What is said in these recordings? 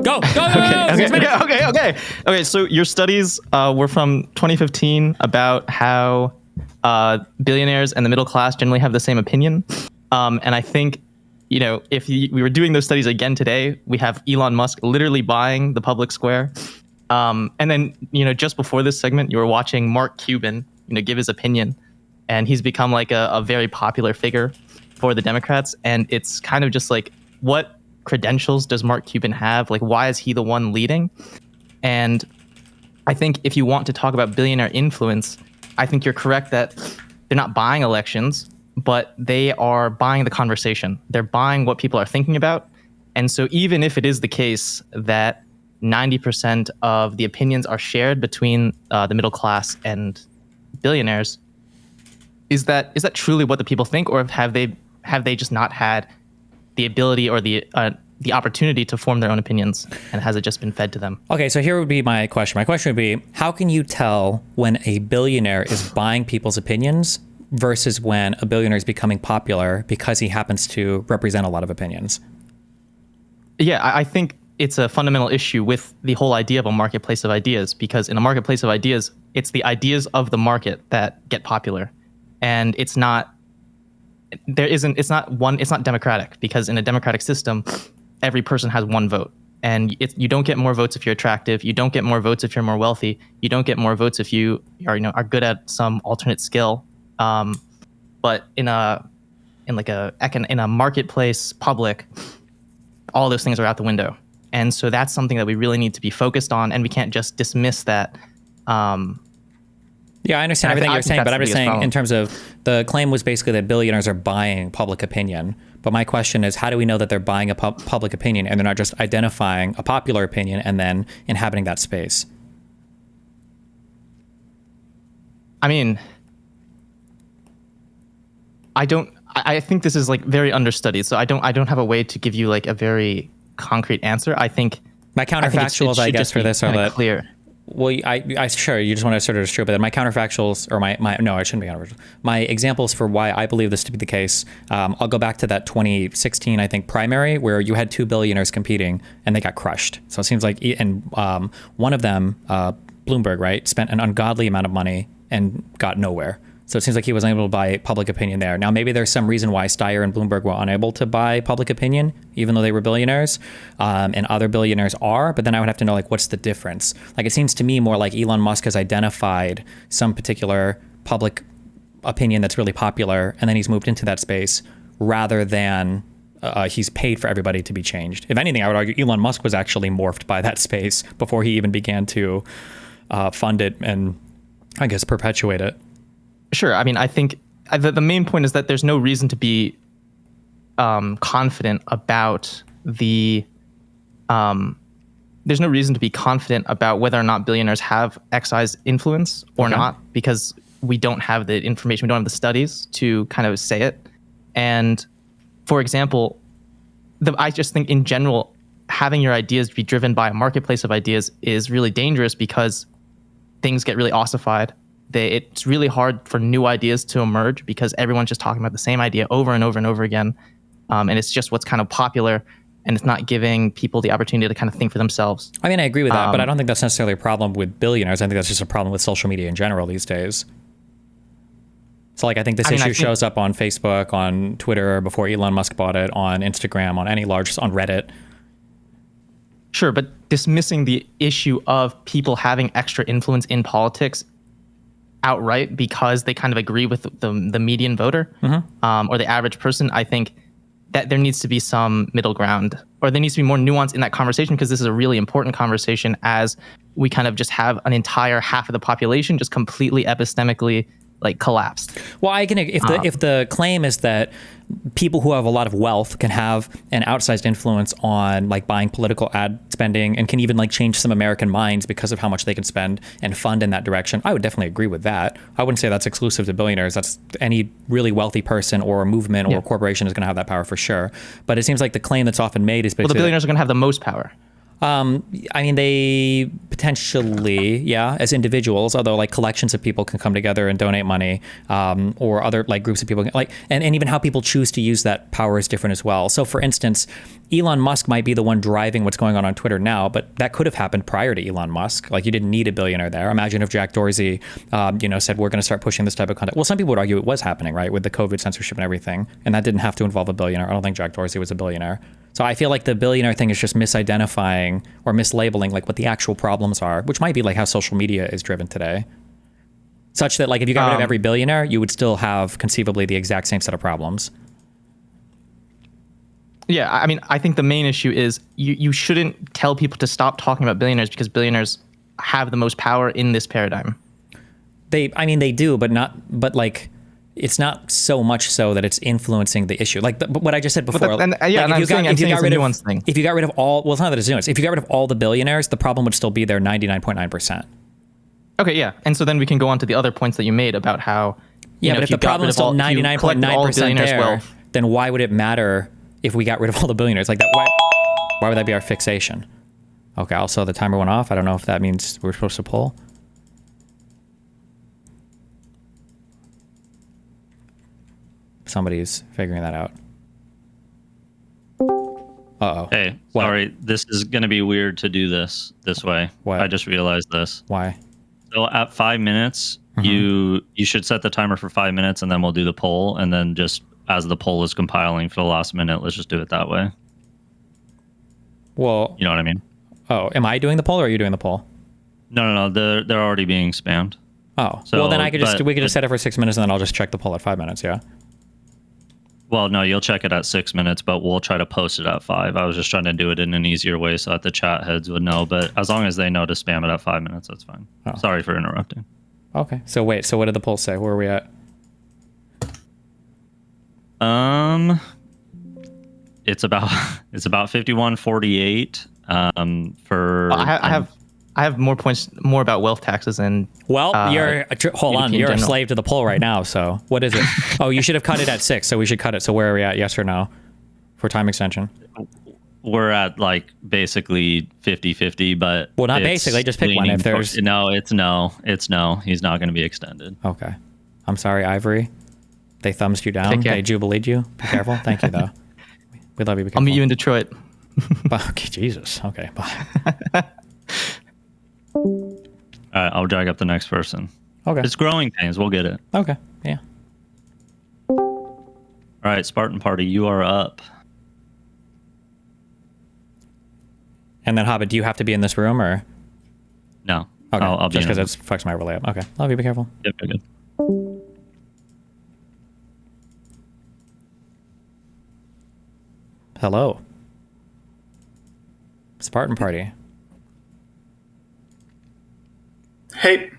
Okay. So your studies were from 2015 about how billionaires and the middle class generally have the same opinion. And I think, if we were doing those studies again today, we have Elon Musk literally buying the public square. And then, just before this segment, you were watching Mark Cuban, give his opinion. And he's become like a very popular figure for the Democrats. And it's kind of just like, what credentials does Mark Cuban have? Like, why is he the one leading? And I think if you want to talk about billionaire influence, I think you're correct that they're not buying elections, but they are buying the conversation. They're buying what people are thinking about. And so even if it is the case that 90% of the opinions are shared between the middle class and billionaires, is that truly what the people think, or have they just not had the ability or the opportunity to form their own opinions, and has it just been fed to them? Okay, so here would be my question. My question would be, how can you tell when a billionaire is buying people's opinions versus when a billionaire is becoming popular because he happens to represent a lot of opinions? Yeah, I think it's a fundamental issue with the whole idea of a marketplace of ideas, because in a marketplace of ideas, it's the ideas of the market that get popular. And it's not democratic, because in a democratic system, every person has one vote. And you don't get more votes if you're attractive. You don't get more votes if you're more wealthy. You don't get more votes if you are good at some alternate skill. But in a marketplace public, all those things are out the window. And so that's something that we really need to be focused on, and we can't just dismiss that. Yeah, I understand everything you're saying, but I'm just saying in terms of the claim was basically that billionaires are buying public opinion. But my question is, how do we know that they're buying a public opinion and they're not just identifying a popular opinion and then inhabiting that space? I mean, I think this is like very understudied, so I don't have a way to give you like a very concrete answer. I think my counterfactuals, I guess, for this are that clear. Well, I sure you just want to sort of destroy, but then my counterfactuals, or no, I shouldn't be counterfactual. My examples for why I believe this to be the case. I'll go back to that 2016, I think, primary where you had two billionaires competing and they got crushed. So it seems like, and one of them, Bloomberg, right, spent an ungodly amount of money and got nowhere. So it seems like he wasn't able to buy public opinion there. Now, maybe there's some reason why Steyer and Bloomberg were unable to buy public opinion, even though they were billionaires, and other billionaires are. But then I would have to know, like, what's the difference? Like, it seems to me more like Elon Musk has identified some particular public opinion that's really popular, and then he's moved into that space rather than he's paid for everybody to be changed. If anything, I would argue Elon Musk was actually morphed by that space before he even began to fund it and, I guess, perpetuate it. Sure. I mean, I think the main point is that there's no reason to be confident about there's no reason to be confident about whether or not billionaires have excise influence or not, because we don't have the information, we don't have the studies to kind of say it. And for example, I just think in general, having your ideas be driven by a marketplace of ideas is really dangerous, because things get really ossified. It's really hard for new ideas to emerge because everyone's just talking about the same idea over and over and over again. And it's just what's kind of popular, and it's not giving people the opportunity to kind of think for themselves. I mean, I agree with that, but I don't think that's necessarily a problem with billionaires. I think that's just a problem with social media in general these days. So like, I think this issue shows up on Facebook, on Twitter before Elon Musk bought it, on Instagram, on Reddit. Sure, but dismissing the issue of people having extra influence in politics outright because they kind of agree with the median voter, or the average person, I think that there needs to be some middle ground, or there needs to be more nuance in that conversation, because this is a really important conversation, as we kind of just have an entire half of the population just completely epistemically like collapsed. Well, I can, if the claim is that people who have a lot of wealth can have an outsized influence on like buying political ad spending and can even like change some American minds because of how much they can spend and fund in that direction, I would definitely agree with that. I wouldn't say that's exclusive to billionaires. That's any really wealthy person or a movement or a corporation is going to have that power for sure. But it seems like the claim that's often made is basically, well, the billionaires are going to have the most power. I mean, they potentially, yeah, as individuals, although like collections of people can come together and donate money, or other like groups of people, like, and even how people choose to use that power is different as well. So for instance, Elon Musk might be the one driving what's going on Twitter now, but that could have happened prior to Elon Musk. Like you didn't need a billionaire there. Imagine if Jack Dorsey, said, we're going to start pushing this type of content. Well, some people would argue it was happening, right? With the COVID censorship and everything. And that didn't have to involve a billionaire. I don't think Jack Dorsey was a billionaire. So I feel like the billionaire thing is just misidentifying or mislabeling like what the actual problems are, which might be like how social media is driven today. Such that like if you got rid of every billionaire, you would still have conceivably the exact same set of problems. Yeah, I mean, I think the main issue is you shouldn't tell people to stop talking about billionaires because billionaires have the most power in this paradigm. They do, but like, it's not so much so that it's influencing the issue. Like but what I just said before. If you got rid of all, well, it's not that it's nuance. If you got rid of all the billionaires, the problem would still be there 99.9%. Okay, yeah. And so then we can go on to the other points that you made about how, but if the problem is still 99.9% there, wealth, then why would it matter if we got rid of all the billionaires? Like that, why would that be our fixation? Okay, also the timer went off. I don't know if that means we're supposed to pull. Somebody's figuring that out. Uh-oh. Hey, What? sorry. This is going to be weird to do this way. What? I just realized this. Why? So at 5 minutes, you should set the timer for 5 minutes, and then we'll do the poll. And then just as the poll is compiling for the last minute, let's just do it that way. Well, You know what I mean? oh, am I doing the poll or are you doing the poll? No. They're already being spammed. Oh, So, well then we could just but- set it for 6 minutes and then I'll just check the poll at 5 minutes. Yeah. Well, no, you'll check it at 6 minutes, but we'll try to post it at 5. I was just trying to do it in an easier way so that the chat heads would know. But as long as they know to spam it at 5 minutes, that's fine. Oh. Sorry for interrupting. Okay. So wait. So what did the poll say? Where are we at? It's about 51-48. For I have more points about wealth taxes and Well, hold on. You're a general. slave to the poll right now. So what is it? Oh, you should have cut it at 6. So we should cut it. So where are we at? Yes or no? For time extension. We're at like basically 50-50, but Well, not it's basically, just pick one. leaning If there's it's no. He's not going to be extended. Okay. I'm sorry, Ivory. They thumbs you down. Take care. They jubileed you. Be careful. Thank you, though. We love you. Be careful. I'll meet you in Detroit. Okay, Jesus. Okay, bye. All right, I'll drag up the next person. Okay. It's growing pains. We'll get it. Okay. Yeah. All right, Spartan Party, you are up. And then, Hobbit, do you have to be in this room or? No. Okay. I'll be just in because it fucks my relay up. Okay. Love you. Be careful. Yep, you're good. Hello. Spartan Party. Hey.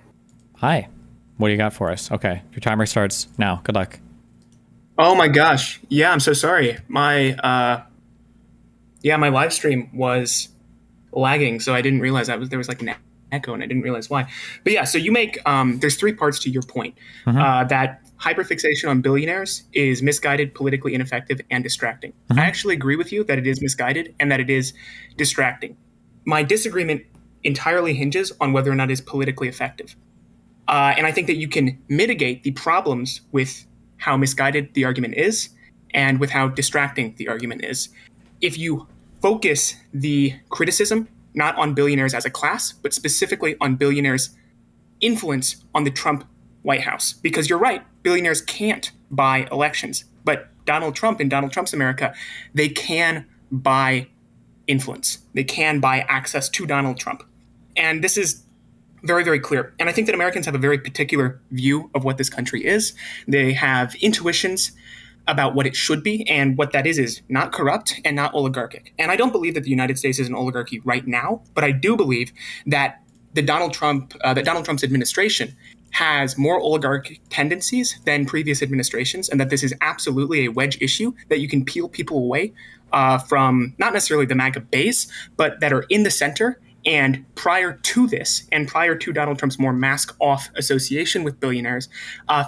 Hi. What do you got for us? Okay. Your timer starts now. Good luck. Oh my gosh. Yeah, I'm so sorry. My live stream was lagging, so I didn't realize there was like an echo, and I didn't realize why. But yeah, so you make there's 3 parts to your point. That hyperfixation on billionaires is misguided, politically ineffective, and distracting. I actually agree with you that it is misguided and that it is distracting. My disagreement entirely hinges on whether or not it's politically effective. And I think that you can mitigate the problems with how misguided the argument is and with how distracting the argument is if you focus the criticism not on billionaires as a class, but specifically on billionaires' influence on the Trump White House. Because you're right, billionaires can't buy elections. But Donald Trump, in Donald Trump's America, they can buy influence. They can buy access to Donald Trump. And this is very, very clear. And I think that Americans have a very particular view of what this country is. They have intuitions about what it should be, and what that is not corrupt and not oligarchic. And I don't believe that the United States is an oligarchy right now, but I do believe that Donald Trump's administration has more oligarchic tendencies than previous administrations, and that this is absolutely a wedge issue that you can peel people away from, not necessarily the MAGA base, but that are in the center. And prior to this, and prior to Donald Trump's more mask-off association with billionaires,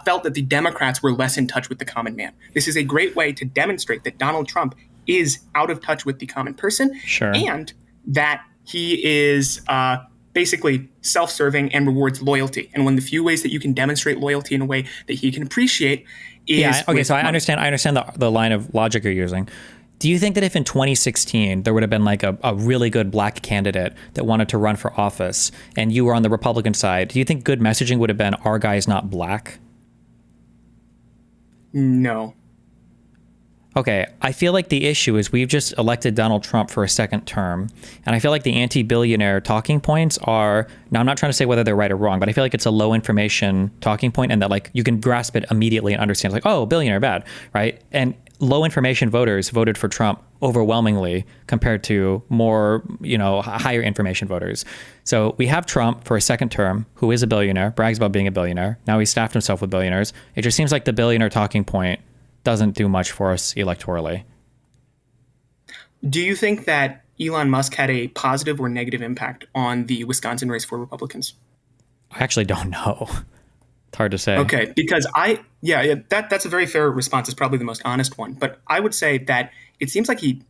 felt that the Democrats were less in touch with the common man. This is a great way to demonstrate that Donald Trump is out of touch with the common person, Sure. and that he is basically self-serving and rewards loyalty. And one of the few ways that you can demonstrate loyalty in a way that he can appreciate is okay. So I money. understand the line of logic you're using. Do you think that if in 2016 there would have been like a really good black candidate that wanted to run for office and you were on the Republican side, do you think good messaging would have been our guy's not black? No. Okay, I feel like the issue is we've just elected Donald Trump for a second term, and I feel like the anti-billionaire talking points are, now I'm not trying to say whether they're right or wrong, but I feel like it's a low information talking point, and that like you can grasp it immediately and understand like, oh, billionaire bad, right? And low information voters voted for Trump overwhelmingly compared to more, higher information voters. So we have Trump for a second term, who is a billionaire, brags about being a billionaire. Now he's staffed himself with billionaires. It just seems like the billionaire talking point doesn't do much for us electorally. Do you think that Elon Musk had a positive or negative impact on the Wisconsin race for Republicans? I actually don't know. It's hard to say. Okay, because that's a very fair response. It's probably the most honest one. But I would say that it seems like he,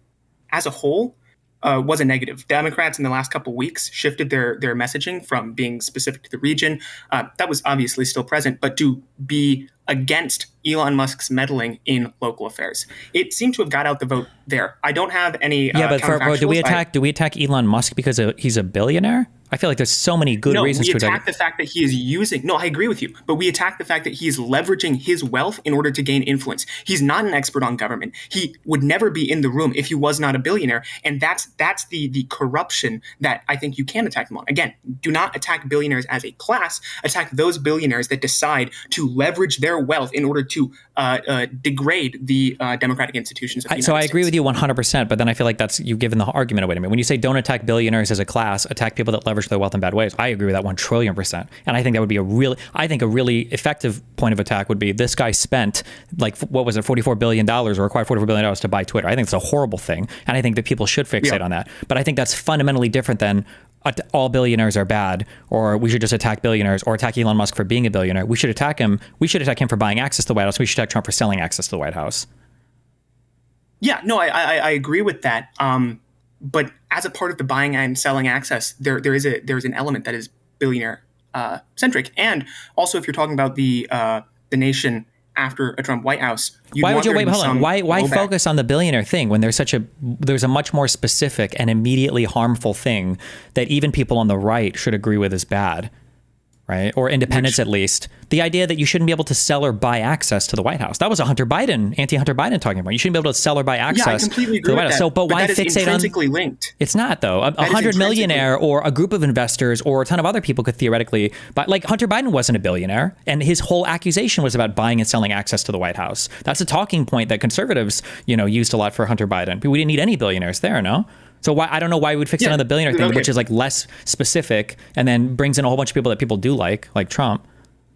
as a whole, was a negative. Democrats in the last couple of weeks shifted their messaging from being specific to the region. That was obviously still present, but to be against Elon Musk's meddling in local affairs. It seemed to have got out the vote there. I don't have any but do we attack Elon Musk because he's a billionaire? I feel like there's so many good reasons to attack. We attack the fact that he is using... No, I agree with you. But we attack the fact that he is leveraging his wealth in order to gain influence. He's not an expert on government. He would never be in the room if he was not a billionaire. And that's the corruption that I think you can attack them on. Again, do not attack billionaires as a class. Attack those billionaires that decide to leverage their wealth in order to degrade the democratic institutions of the United So I agree States. with you 100%, but then I feel like that's you've given the argument away to me. When you say don't attack billionaires as a class, attack people that leverage their wealth in bad ways. I agree with that 1,000,000,000,000%. And I think that would be a really effective point of attack would be this guy spent like, what was it, $44 billion or acquired $44 billion to buy Twitter. I think it's a horrible thing. And I think that people should fixate on that. But I think that's fundamentally different than all billionaires are bad, or we should just attack billionaires, or attack Elon Musk for being a billionaire. We should attack him. We should attack him for buying access to the White House. We should attack Trump for selling access to the White House. Yeah, no, I agree with that. But as a part of the buying and selling access, there's an element that is billionaire centric, and also if you're talking about the nation after a Trump White House, why would you wait? Hold on. Why focus on the billionaire thing when there's a much more specific and immediately harmful thing that even people on the right should agree with is bad? Right? Or independents, at least. The idea that you shouldn't be able to sell or buy access to the White House. That was a anti-Hunter Biden talking about. You shouldn't be able to sell or buy access to the White House. So, but why that is fixate intrinsically on... linked. It's not, though. A 100 millionaire or a group of investors or a ton of other people could theoretically... But like Hunter Biden wasn't a billionaire, and his whole accusation was about buying and selling access to the White House. That's a talking point that conservatives, used a lot for Hunter Biden. But we didn't need any billionaires there, no? So I don't know why we would fix it on the billionaire thing, which is like less specific and then brings in a whole bunch of people that people do like Trump.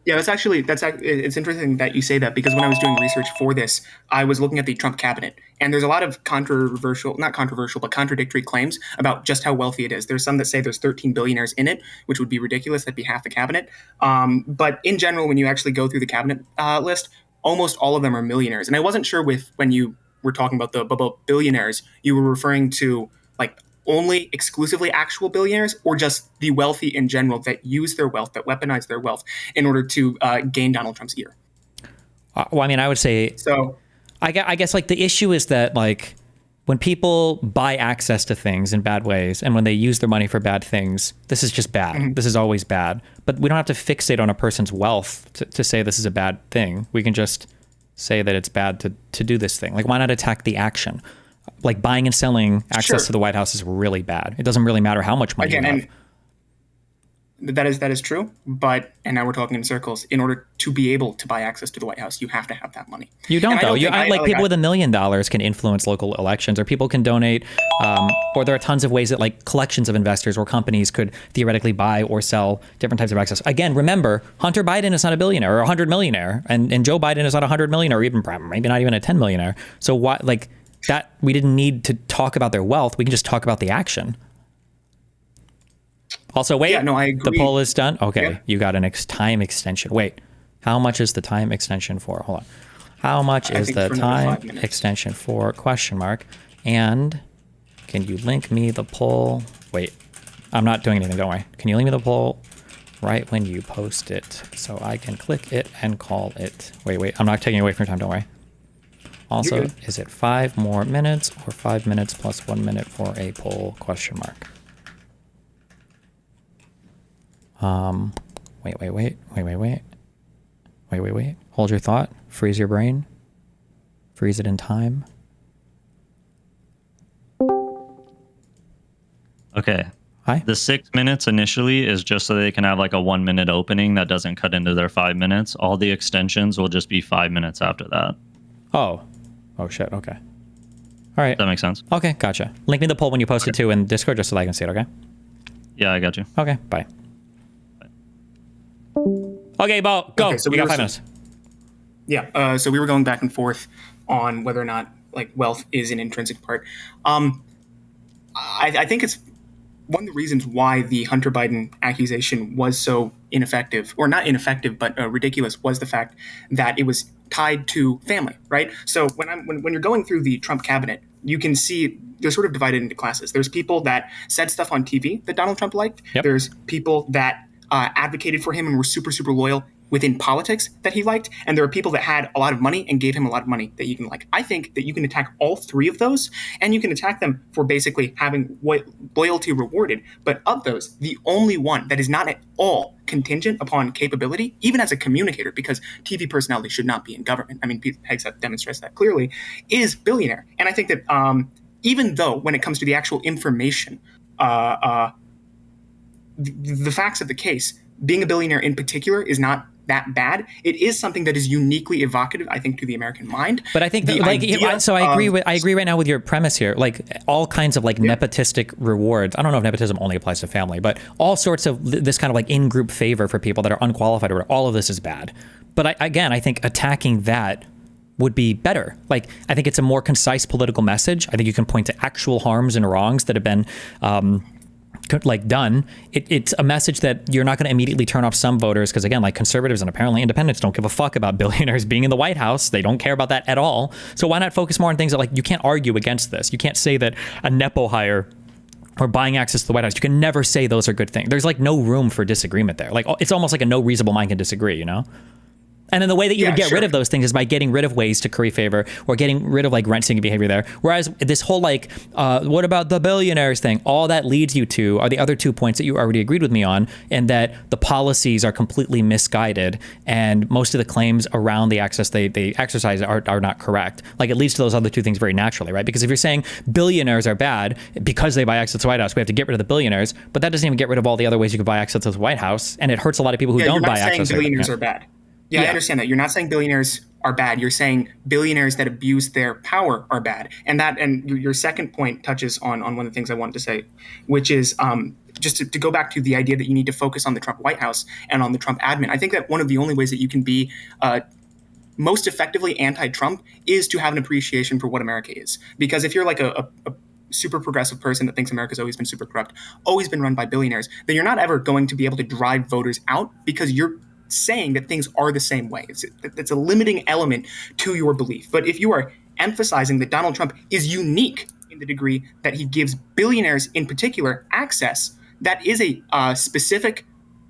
Yeah, it's interesting that you say that, because when I was doing research for this, I was looking at the Trump cabinet, and there's a lot of contradictory claims about just how wealthy it is. There's some that say there's 13 billionaires in it, which would be ridiculous. That'd be half the cabinet. But in general, when you actually go through the cabinet list, almost all of them are millionaires. And I wasn't sure when you were talking about the billionaires, you were referring to like only exclusively actual billionaires, or just the wealthy in general that use their wealth, that weaponize their wealth in order to gain Donald Trump's ear. Well, I mean, I would say so. I guess like the issue is that like when people buy access to things in bad ways, and when they use their money for bad things, this is just bad. Mm-hmm. This is always bad. But we don't have to fixate on a person's wealth to say this is a bad thing. We can just say that it's bad to do this thing. Like, why not attack the action? Like buying and selling access to the White House is really bad. It doesn't really matter how much money you have. That is true. But, and now we're talking in circles, in order to be able to buy access to the White House, you have to have that money. You don't, though. People with $1 million can influence local elections, or people can donate, or there are tons of ways that like collections of investors or companies could theoretically buy or sell different types of access. Again, remember, Hunter Biden is not a billionaire or a 100 millionaire, and Joe Biden is not a 100 millionaire, or even maybe not even a 10 millionaire. So why, like, that we didn't need to talk about their wealth. We can just talk about the action. Also, wait, I agree. The poll is done. Okay, You got a time extension. Wait, how much is the time extension for? Hold on. How much is the time extension for? ? And can you link me the poll? Wait, I'm not doing anything. Don't worry. Can you leave me the poll right when you post it so I can click it and call it? Wait. I'm not taking away from your time. Don't worry. Also, is it 5 more minutes or 5 minutes plus 1 minute for a poll? Question mark. Wait. Hold your thought. Freeze your brain. Freeze it in time. Okay. Hi. The 6 minutes initially is just so they can have like a 1 minute opening that doesn't cut into their 5 minutes. All the extensions will just be 5 minutes after that. Oh shit. Okay. All right. Does that make sense? Okay, gotcha. Link me the poll when you post it too in Discord just so I can see it. Okay. Yeah, I got you. Okay. Bye. Okay, Bo, go. Okay, so we got 5 minutes. Yeah. So we were going back and forth on whether or not like wealth is an intrinsic part. I think it's one of the reasons why the Hunter Biden accusation was so ineffective, or not ineffective, but ridiculous, was the fact that it was tied to family, right? So when you're going through the Trump cabinet, you can see they're sort of divided into classes. There's people that said stuff on TV that Donald Trump liked. Yep. There's people that advocated for him and were super, super loyal within politics that he liked, and there are people that had a lot of money and gave him a lot of money that you can like. I think that you can attack all three of those, and you can attack them for basically having loyalty rewarded. But of those, the only one that is not at all contingent upon capability, even as a communicator, because TV personality should not be in government. I mean, Pete Hegseth demonstrates that clearly, is billionaire. And I think that even though when it comes to the actual information, the facts of the case, being a billionaire in particular is not that bad. It is something that is uniquely evocative, I think, to the American mind. But I think I agree right now with your premise here. Like all kinds of like nepotistic rewards. I don't know if nepotism only applies to family, but all sorts of this kind of like in-group favor for people that are unqualified or all of this is bad. But I think attacking that would be better. Like, I think it's a more concise political message. I think you can point to actual harms and wrongs that have been done. It's a message that you're not going to immediately turn off some voters, because again, like conservatives and apparently independents don't give a fuck about billionaires being in the White House. They don't care about that at all. So why not focus more on things that like you can't argue against this. You can't say that a Nepo hire or buying access to the White House, you can never say those are good things. There's like no room for disagreement there. Like it's almost like a no reasonable mind can disagree, you know? And then the way that you would get rid of those things is by getting rid of ways to curry favor or getting rid of like rent-seeking behavior there. Whereas this whole like, what about the billionaires thing? All that leads you to are the other 2 points that you already agreed with me on, and that the policies are completely misguided and most of the claims around the access they exercise are not correct. Like it leads to those other 2 things very naturally, right? Because if you're saying billionaires are bad because they buy access to the White House, we have to get rid of the billionaires, but that doesn't even get rid of all the other ways you could buy access to the White House, and it hurts a lot of people who don't buy access. You're not saying billionaires are bad. Yeah, I understand that. You're not saying billionaires are bad. You're saying billionaires that abuse their power are bad. And your second point touches on one of the things I wanted to say, which is just to go back to the idea that you need to focus on the Trump White House and on the Trump admin. I think that one of the only ways that you can be most effectively anti-Trump is to have an appreciation for what America is. Because if you're like a super progressive person that thinks America's always been super corrupt, always been run by billionaires, then you're not ever going to be able to drive voters out because you're saying that things are the same way. It's a limiting element to your belief. But if you are emphasizing that Donald Trump is unique in the degree that he gives billionaires in particular access, that is a specific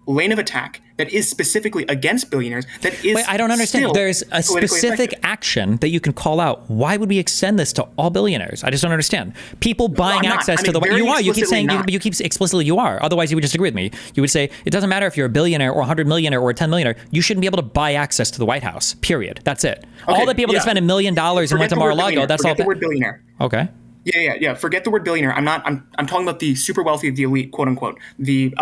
lane of attack that is specifically against billionaires. That is. Wait, I don't understand. There's a specific action that you can call out. Why would we extend this to all billionaires? I just don't understand. People buying access to the White House. You are. You keep saying you keep explicitly you are. Otherwise, you would disagree with me. You would say it doesn't matter if you're a billionaire or 100 millionaire or a 10 millionaire. You shouldn't be able to buy access to the White House. Period. That's it. Okay, all the people that spend $1 million and went to Mar-a-Lago. That's all. Forget the word billionaire. Okay. Yeah. Forget the word billionaire. I'm talking about the super wealthy, the elite, quote unquote, the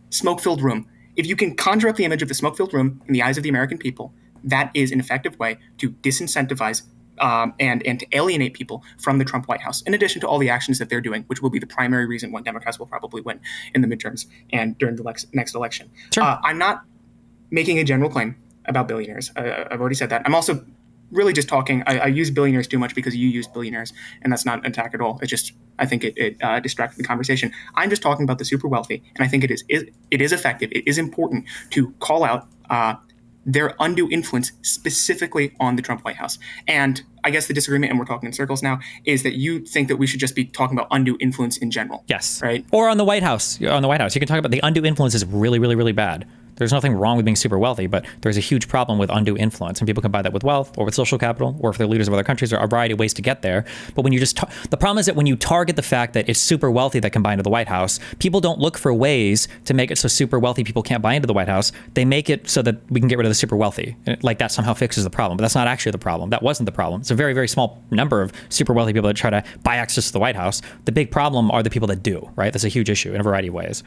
smoke-filled room. If you can conjure up the image of the smoke-filled room in the eyes of the American people, that is an effective way to disincentivize and to alienate people from the Trump White House, in addition to all the actions that they're doing, which will be the primary reason why Democrats will probably win in the midterms and during the next election. Sure. I'm not making a general claim about billionaires. I've already said that. I'm also really just talking. I use billionaires too much because you use billionaires, and that's not an attack at all. It's just I think it distracted the conversation. I'm just talking about the super wealthy, and I think it is effective. It is important to call out their undue influence specifically on the Trump White House. And I guess the disagreement, and we're talking in circles now, is that you think that we should just be talking about undue influence in general. Yes. Right? Or on the White House. On the White House. You can talk about the undue influence is really, really, really bad. There's nothing wrong with being super wealthy, but there's a huge problem with undue influence, and people can buy that with wealth or with social capital, or if they're leaders of other countries, there are a variety of ways to get there. But when you just the problem is that when you target the fact that it's super wealthy that can buy into the White House, people don't look for ways to make it so super wealthy people can't buy into the White House. They make it so that we can get rid of the super wealthy, like that somehow fixes the problem. But that's not actually the problem. That wasn't the problem. It's a very, very small number of super wealthy people that try to buy access to the White House. The big problem are the people that do, right? That's a huge issue in a variety of ways.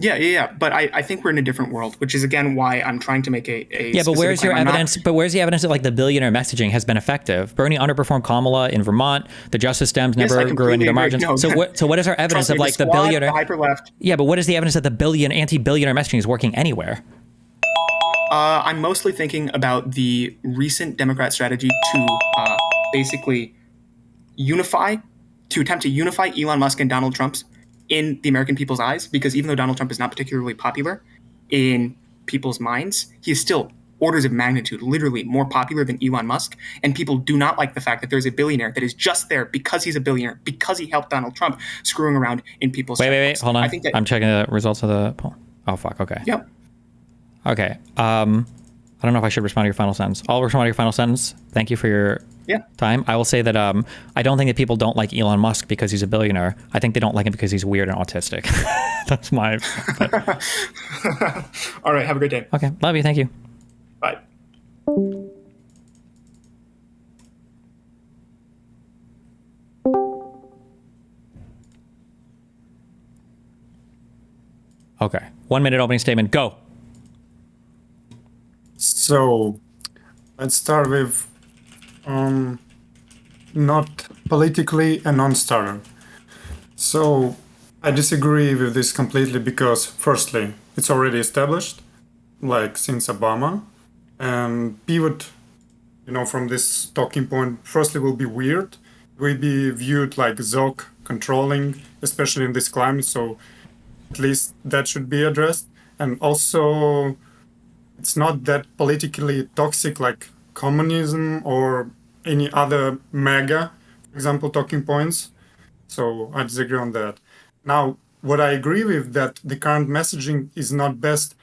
Yeah. But I think we're in a different world, which is again why I'm trying to make a yeah. But where's your evidence? But where's the evidence that like the billionaire messaging has been effective? Bernie underperformed Kamala in Vermont. The Justice Dems never grew into their margins. No, so what is our evidence of like the billionaire? The hyper left. Yeah, but what is the evidence that the anti-billionaire messaging is working anywhere? I'm mostly thinking about the recent Democrat strategy to basically attempt to unify Elon Musk and Donald Trump's in the American people's eyes, because even though Donald Trump is not particularly popular in people's minds, he is still orders of magnitude, literally more popular than Elon Musk. And people do not like the fact that there's a billionaire that is just there because he's a billionaire, because he helped Donald Trump, screwing around in people's Wait, hold on. I think that, I'm checking the results of the poll. Oh, fuck. Okay. Yep. Okay. I don't know if I should respond to your final sentence. I'll respond to your final sentence. Thank you for your time. I will say that I don't think that people don't like Elon Musk because he's a billionaire. I think they don't like him because he's weird and autistic. That's my... All right. Have a great day. Okay. Love you. Thank you. Bye. Okay. 1 minute opening statement. Go. So let's start with not politically a non-starter. So I disagree with this completely because, firstly, it's already established, like since Obama, and pivot, from this talking point, firstly, will be weird, will be viewed like Zoc controlling, especially in this climate. So at least that should be addressed, and also. It's not that politically toxic like communism or any other mega, for example, talking points. So I disagree on that. Now, what I agree with that the current messaging is not best,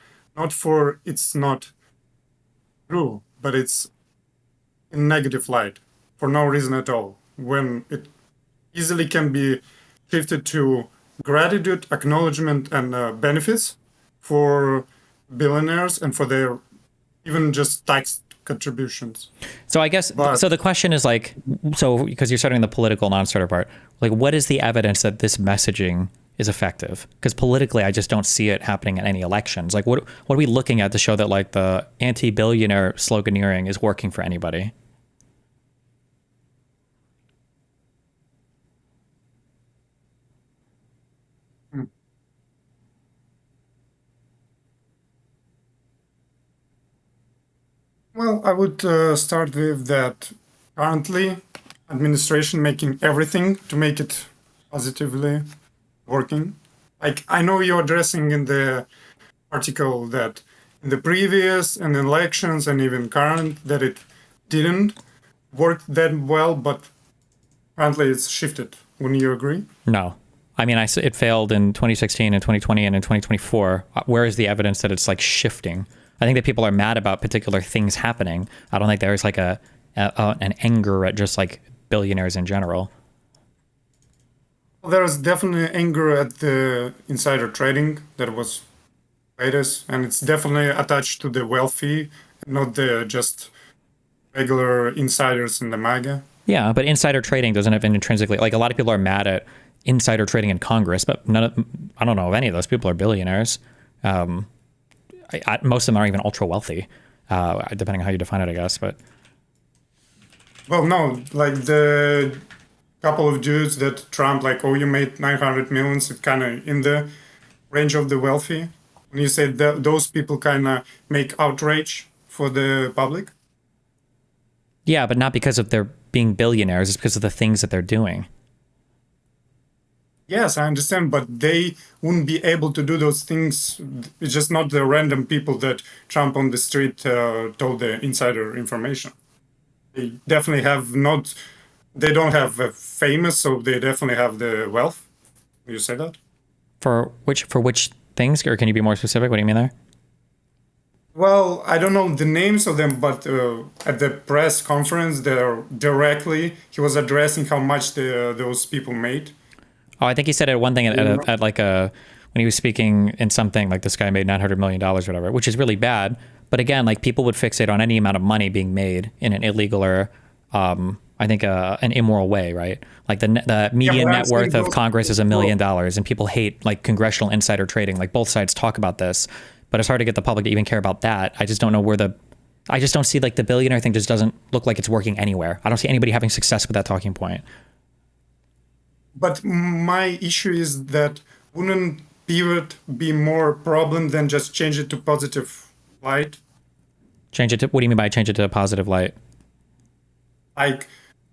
it's not true, but it's in negative light for no reason at all. When it easily can be shifted to gratitude, acknowledgement, and benefits for billionaires and for their even just tax contributions. So I guess, so the question is like, because you're starting the political non-starter part, like what is the evidence that this messaging is effective? Because politically, I just don't see it happening in any elections. Like what are we looking at to show that like the anti-billionaire sloganeering is working for anybody? Well, I would start with that currently administration making everything to make it positively working. Like I know you're addressing in the article that in the previous and elections and even current that it didn't work that well, but apparently it's shifted. Wouldn't you agree? No. I mean, it failed in 2016 and 2020 and in 2024. Where is the evidence that it's like shifting? I think that people are mad about particular things happening. I don't think there's like an anger at just like billionaires in general. There is definitely anger at the insider trading that was latest, and it's definitely attached to the wealthy, not the just regular insiders in the MAGA. Yeah, but insider trading doesn't have intrinsically, like a lot of people are mad at insider trading in Congress, but I don't know if any of those people are billionaires. Most of them aren't even ultra wealthy, depending on how you define it, I guess. But well, no, like the couple of dudes that Trump, like, oh, you made 900 millions, it's kind of in the range of the wealthy. When you say that those people kind of make outrage for the public. Yeah, but not because of their being billionaires. It's because of the things that they're doing. Yes, I understand, but they wouldn't be able to do those things. It's just not the random people that Trump on the street told the insider information. They definitely have not. They don't have famous, so they definitely have the wealth. You say that? For which things, or can you be more specific? What do you mean there? Well, I don't know the names of them, but at the press conference, there directly he was addressing how much those people made. Oh, I think he said it one thing at like a when he was speaking in something like this guy made $900 million or whatever, which is really bad. But again, like people would fixate on any amount of money being made in an illegal or I think an immoral way, right? Like the median net worth of Congress is $1 million, and people hate like congressional insider trading. Like both sides talk about this, but it's hard to get the public to even care about that. I just don't know I just don't see like the billionaire thing just doesn't look like it's working anywhere. I don't see anybody having success with that talking point. But my issue is that wouldn't pivot be more problem than just change it to positive light? Change it to, what do you mean by change it to a positive light? Like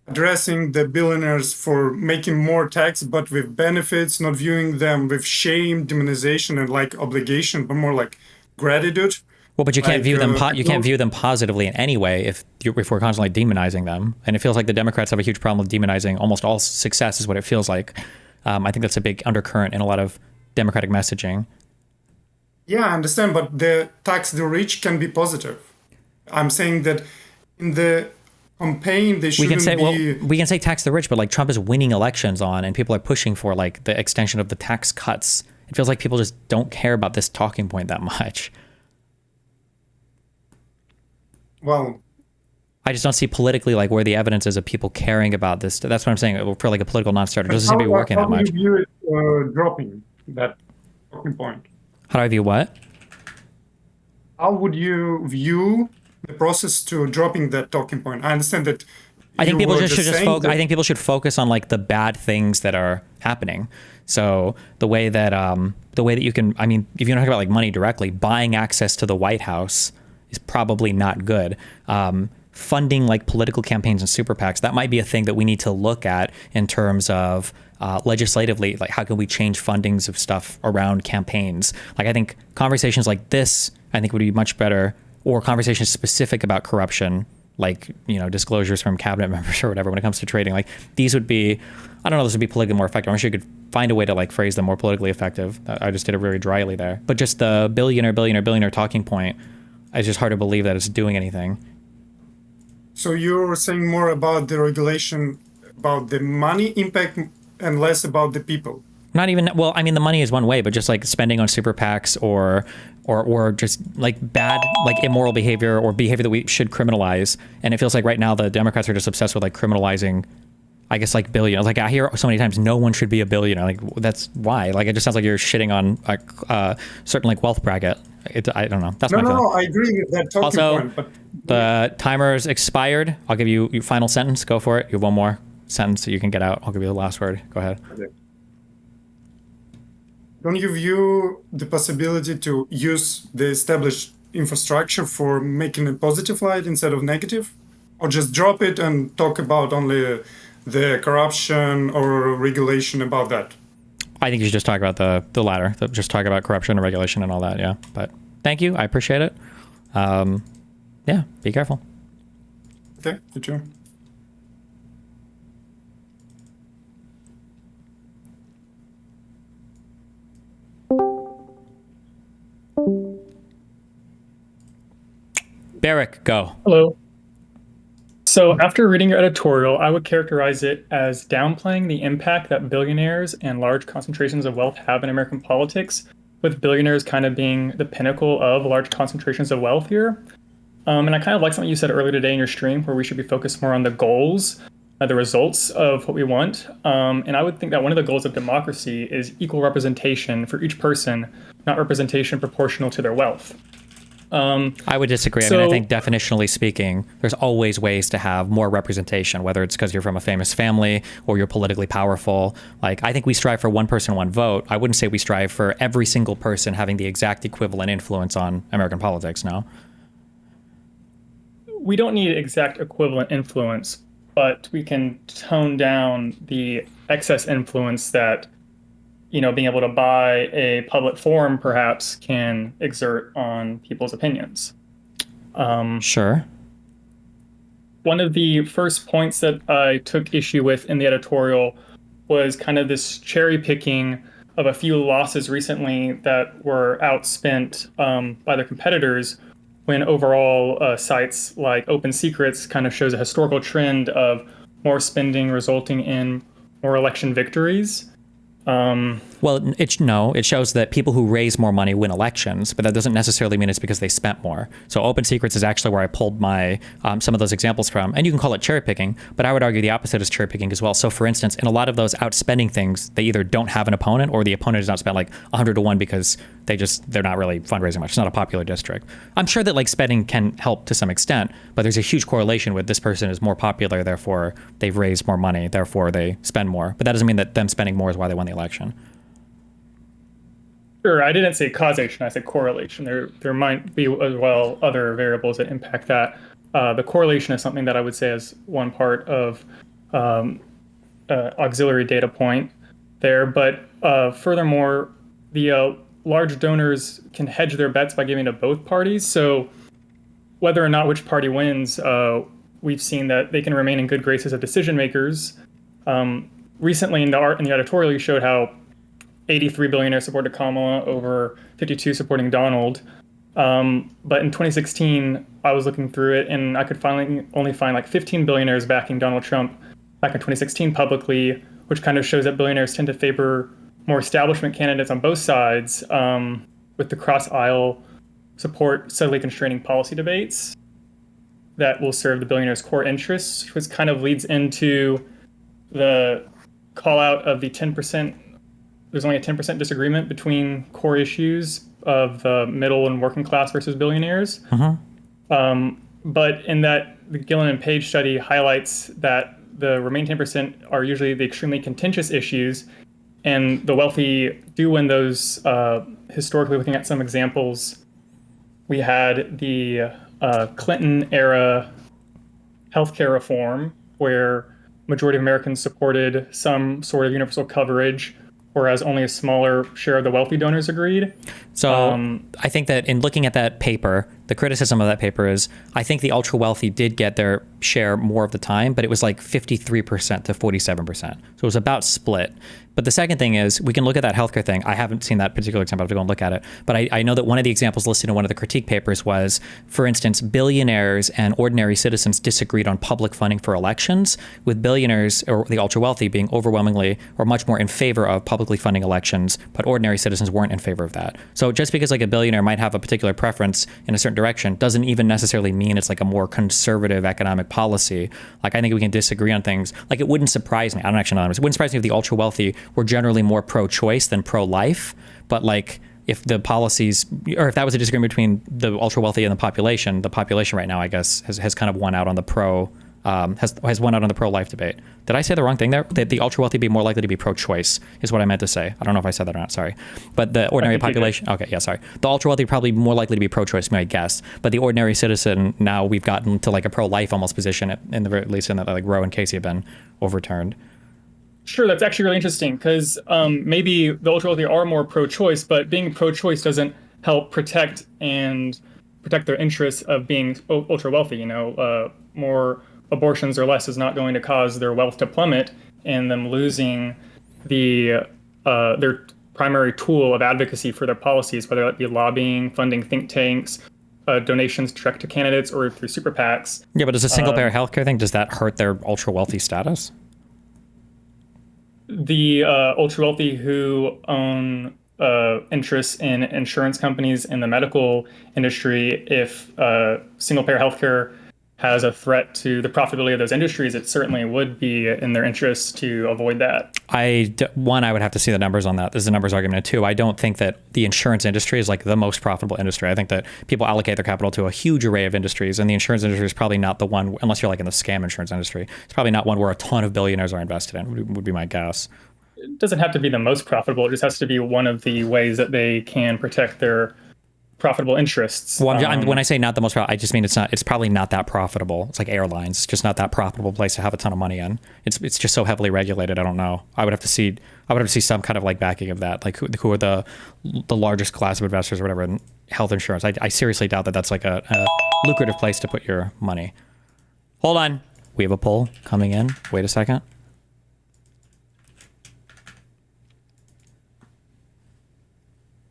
addressing the billionaires for making more tax, but with benefits, not viewing them with shame, demonization, and like obligation, but more like gratitude. Well, but you can't view them. You can't view them positively in any way if we're constantly demonizing them. And it feels like the Democrats have a huge problem with demonizing almost all success, is what it feels like. I think that's a big undercurrent in a lot of Democratic messaging. Yeah, I understand, but the tax the rich can be positive. I'm saying that in the campaign they shouldn't we can say tax the rich, but like Trump is winning elections on, and people are pushing for like the extension of the tax cuts. It feels like people just don't care about this talking point that much. Well, I just don't see politically like where the evidence is of people caring about this. That's what I'm saying. For like a political non-starter, it doesn't seem to be working that much. How do you view it dropping that talking point? How do I view what? How would you view the process to dropping that talking point? I understand that. I think people should just focus. I think people should focus on like the bad things that are happening. So the way that you can, I mean, if you don't talk about like money directly, buying access to the White House is probably not good. Funding like political campaigns and super PACs, that might be a thing that we need to look at in terms of legislatively, like how can we change fundings of stuff around campaigns? Like I think conversations like this, I think would be much better, or conversations specific about corruption, like, you know, disclosures from cabinet members or whatever when it comes to trading. Like these would be, I don't know, this would be politically more effective. I'm sure you could find a way to like phrase them more politically effective. I just did it very dryly there. But just the billionaire talking point, it's just hard to believe that it's doing anything. So you're saying more about the regulation, about the money impact, and less about the people. Not even, well, I mean, the money is one way, but just like spending on super PACs or just like bad, like immoral behavior or behavior that we should criminalize. And it feels like right now the Democrats are just obsessed with like criminalizing, I guess, like billionaires. Like I hear so many times, no one should be a billionaire. Like that's why. Like it just sounds like you're shitting on a certain like wealth bracket. I don't know. That's my feeling. No, I agree with that talking point. But the timer's expired. I'll give you your final sentence. Go for it. You have one more sentence that you can get out. I'll give you the last word. Go ahead. Okay. Don't you view the possibility to use the established infrastructure for making a positive light instead of negative? Or just drop it and talk about only the corruption or regulation about that? I think you should just talk about the latter. Just talk about corruption and regulation and all that, yeah. But thank you. I appreciate it. Yeah, be careful. Okay, you too. Barrick, go. Hello. So after reading your editorial, I would characterize it as downplaying the impact that billionaires and large concentrations of wealth have in American politics, with billionaires kind of being the pinnacle of large concentrations of wealth here. And I kind of like something you said earlier today in your stream, where we should be focused more on the goals, the results of what we want. And I would think that one of the goals of democracy is equal representation for each person, not representation proportional to their wealth. I would disagree. I mean, I think definitionally speaking, there's always ways to have more representation, whether it's because you're from a famous family or you're politically powerful. Like, I think we strive for one person, one vote. I wouldn't say we strive for every single person having the exact equivalent influence on American politics, no? We don't need exact equivalent influence, but we can tone down the excess influence that being able to buy a public forum perhaps can exert on people's opinions. Sure. One of the first points that I took issue with in the editorial was kind of this cherry picking of a few losses recently that were outspent by their competitors, when overall sites like Open Secrets kind of shows a historical trend of more spending resulting in more election victories. Well, it shows that people who raise more money win elections, but that doesn't necessarily mean it's because they spent more. So Open Secrets is actually where I pulled my some of those examples from, and you can call it cherry picking, but I would argue the opposite is cherry picking as well. So for instance, in a lot of those outspending things, they either don't have an opponent or the opponent has outspent like 100 to 1 because they're not really fundraising much. It's not a popular district. I'm sure that like spending can help to some extent, but there's a huge correlation with this person is more popular, therefore they've raised more money, therefore they spend more. But that doesn't mean that them spending more is why they won the election. Sure, I didn't say causation, I said correlation. There might be as well other variables that impact that. The correlation is something that I would say is one part of auxiliary data point there. But furthermore, the large donors can hedge their bets by giving to both parties. So whether or not which party wins, we've seen that they can remain in good graces of decision makers. Recently in the editorial, you showed how 83 billionaires supported Kamala over 52 supporting Donald. But in 2016, I was looking through it and I could only find like 15 billionaires backing Donald Trump back in 2016 publicly, which kind of shows that billionaires tend to favor more establishment candidates on both sides, with the cross-aisle support steadily constraining policy debates that will serve the billionaires' core interests, which kind of leads into the call out of the 10%. There's only a 10% disagreement between core issues of the middle and working class versus billionaires. But in that, the Gillen and Page study highlights that the remaining 10% are usually the extremely contentious issues, and the wealthy do win those. Historically, looking at some examples, we had the Clinton-era healthcare reform, where majority of Americans supported some sort of universal coverage, whereas only a smaller share of the wealthy donors agreed. So I think that in looking at that paper, the criticism of that paper is, I think the ultra wealthy did get their share more of the time, but it was like 53% to 47%. So it was about split. But the second thing is, we can look at that healthcare thing. I haven't seen that particular example. I have to go and look at it. But I know that one of the examples listed in one of the critique papers was, for instance, billionaires and ordinary citizens disagreed on public funding for elections, with billionaires or the ultra wealthy being overwhelmingly or much more in favor of publicly funding elections, but ordinary citizens weren't in favor of that. So just because like a billionaire might have a particular preference in a certain direction doesn't even necessarily mean it's like a more conservative economic policy. Like I think we can disagree on things. Like it wouldn't surprise me. I don't actually know. It wouldn't surprise me if the ultra wealthy were generally more pro-choice than pro-life. But like if the policies, or if that was a disagreement between the ultra wealthy and the population right now, I guess, has kind of won out on the has won out on the pro-life debate. Did I say the wrong thing there? That the ultra wealthy be more likely to be pro-choice is what I meant to say. I don't know if I said that or not. Sorry, but the ordinary population. Okay, yeah, sorry. The ultra wealthy probably more likely to be pro-choice, I guess. But the ordinary citizen, now we've gotten to like a pro-life almost position, in the very least in that like Roe and Casey have been overturned. Sure, that's actually really interesting because maybe the ultra wealthy are more pro-choice, but being pro-choice doesn't help protect their interests of being ultra wealthy. More abortions or less is not going to cause their wealth to plummet and them losing their primary tool of advocacy for their policies, whether that be lobbying, funding think tanks, donations direct to candidates, or through super PACs. Yeah, but does a single-payer healthcare thing, does that hurt their ultra-wealthy status? The ultra-wealthy who own interests in insurance companies in the medical industry, if single-payer healthcare has a threat to the profitability of those industries, it certainly would be in their interest to avoid that. I would have to see the numbers on that. There's a numbers argument too. I don't think that the insurance industry is like the most profitable industry. I think that people allocate their capital to a huge array of industries, and the insurance industry is probably not the one, unless you're like in the scam insurance industry, it's probably not one where a ton of billionaires are invested in, would be my guess. It doesn't have to be the most profitable. It just has to be one of the ways that they can protect their profitable interests. Well, when I say not the most profitable, I just mean it's probably not that profitable. It's like airlines, it's just not that profitable place to have a ton of money in. It's just so heavily regulated. I don't know. I would have to see some kind of like backing of that. Like who are the largest class of investors or whatever in health insurance. I seriously doubt that that's like a lucrative place to put your money. Hold on. We have a poll coming in. Wait a second.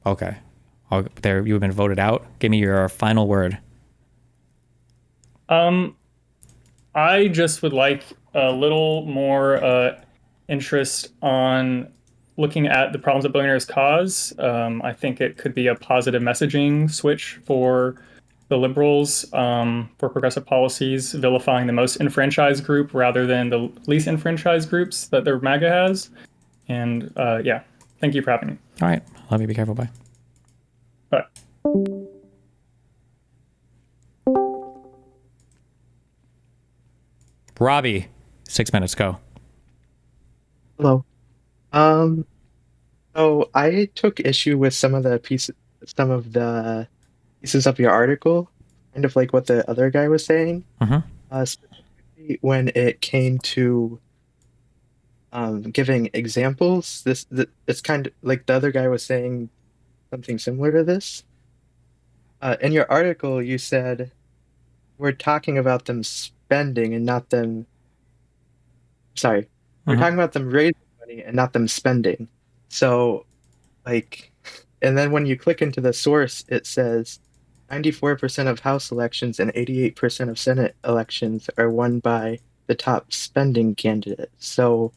Okay. There, you have been voted out. Give me your final word. I just would like a little more interest on looking at the problems that billionaires cause. I think it could be a positive messaging switch for the liberals, for progressive policies, vilifying the most enfranchised group rather than the least enfranchised groups that their MAGA has. And yeah, thank you for having me. All right. Love you. Be careful. Bye. Bye. Robbie, 6 minutes, go. Hello. So I took issue with some of the pieces of your article, kind of like what the other guy was saying. Specifically when it came to giving examples. It's kind of like the other guy was saying something similar to this. In your article, you said we're talking about them spending and not them. Sorry, we're talking about them raising money and not them spending. So, like, and then when you click into the source, it says 94% of House elections and 88% of Senate elections are won by the top spending candidate. So,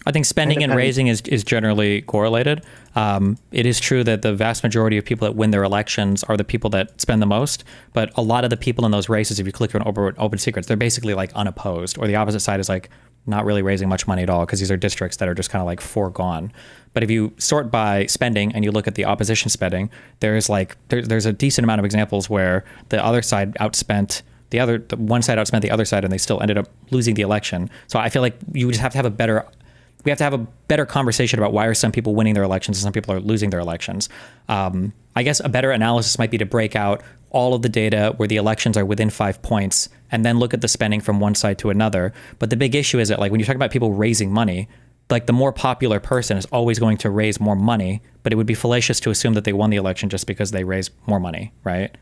I think spending and raising is generally correlated. It is true that the vast majority of people that win their elections are the people that spend the most, but a lot of the people in those races, if you click on open secrets, they're basically like unopposed, or the opposite side is like not really raising much money at all because these are districts that are just kind of like foregone. But if you sort by spending and you look at the opposition spending, there's a decent amount of examples where the other side outspent the one side outspent the other side and they still ended up losing the election. So I feel like you just have to have we have to have a better conversation about why are some people winning their elections and some people are losing their elections. I guess a better analysis might be to break out all of the data where the elections are within 5 points and then look at the spending from one side to another. But the big issue is that, like, when you talk about people raising money, like, the more popular person is always going to raise more money, but it would be fallacious to assume that they won the election just because they raised more money, right?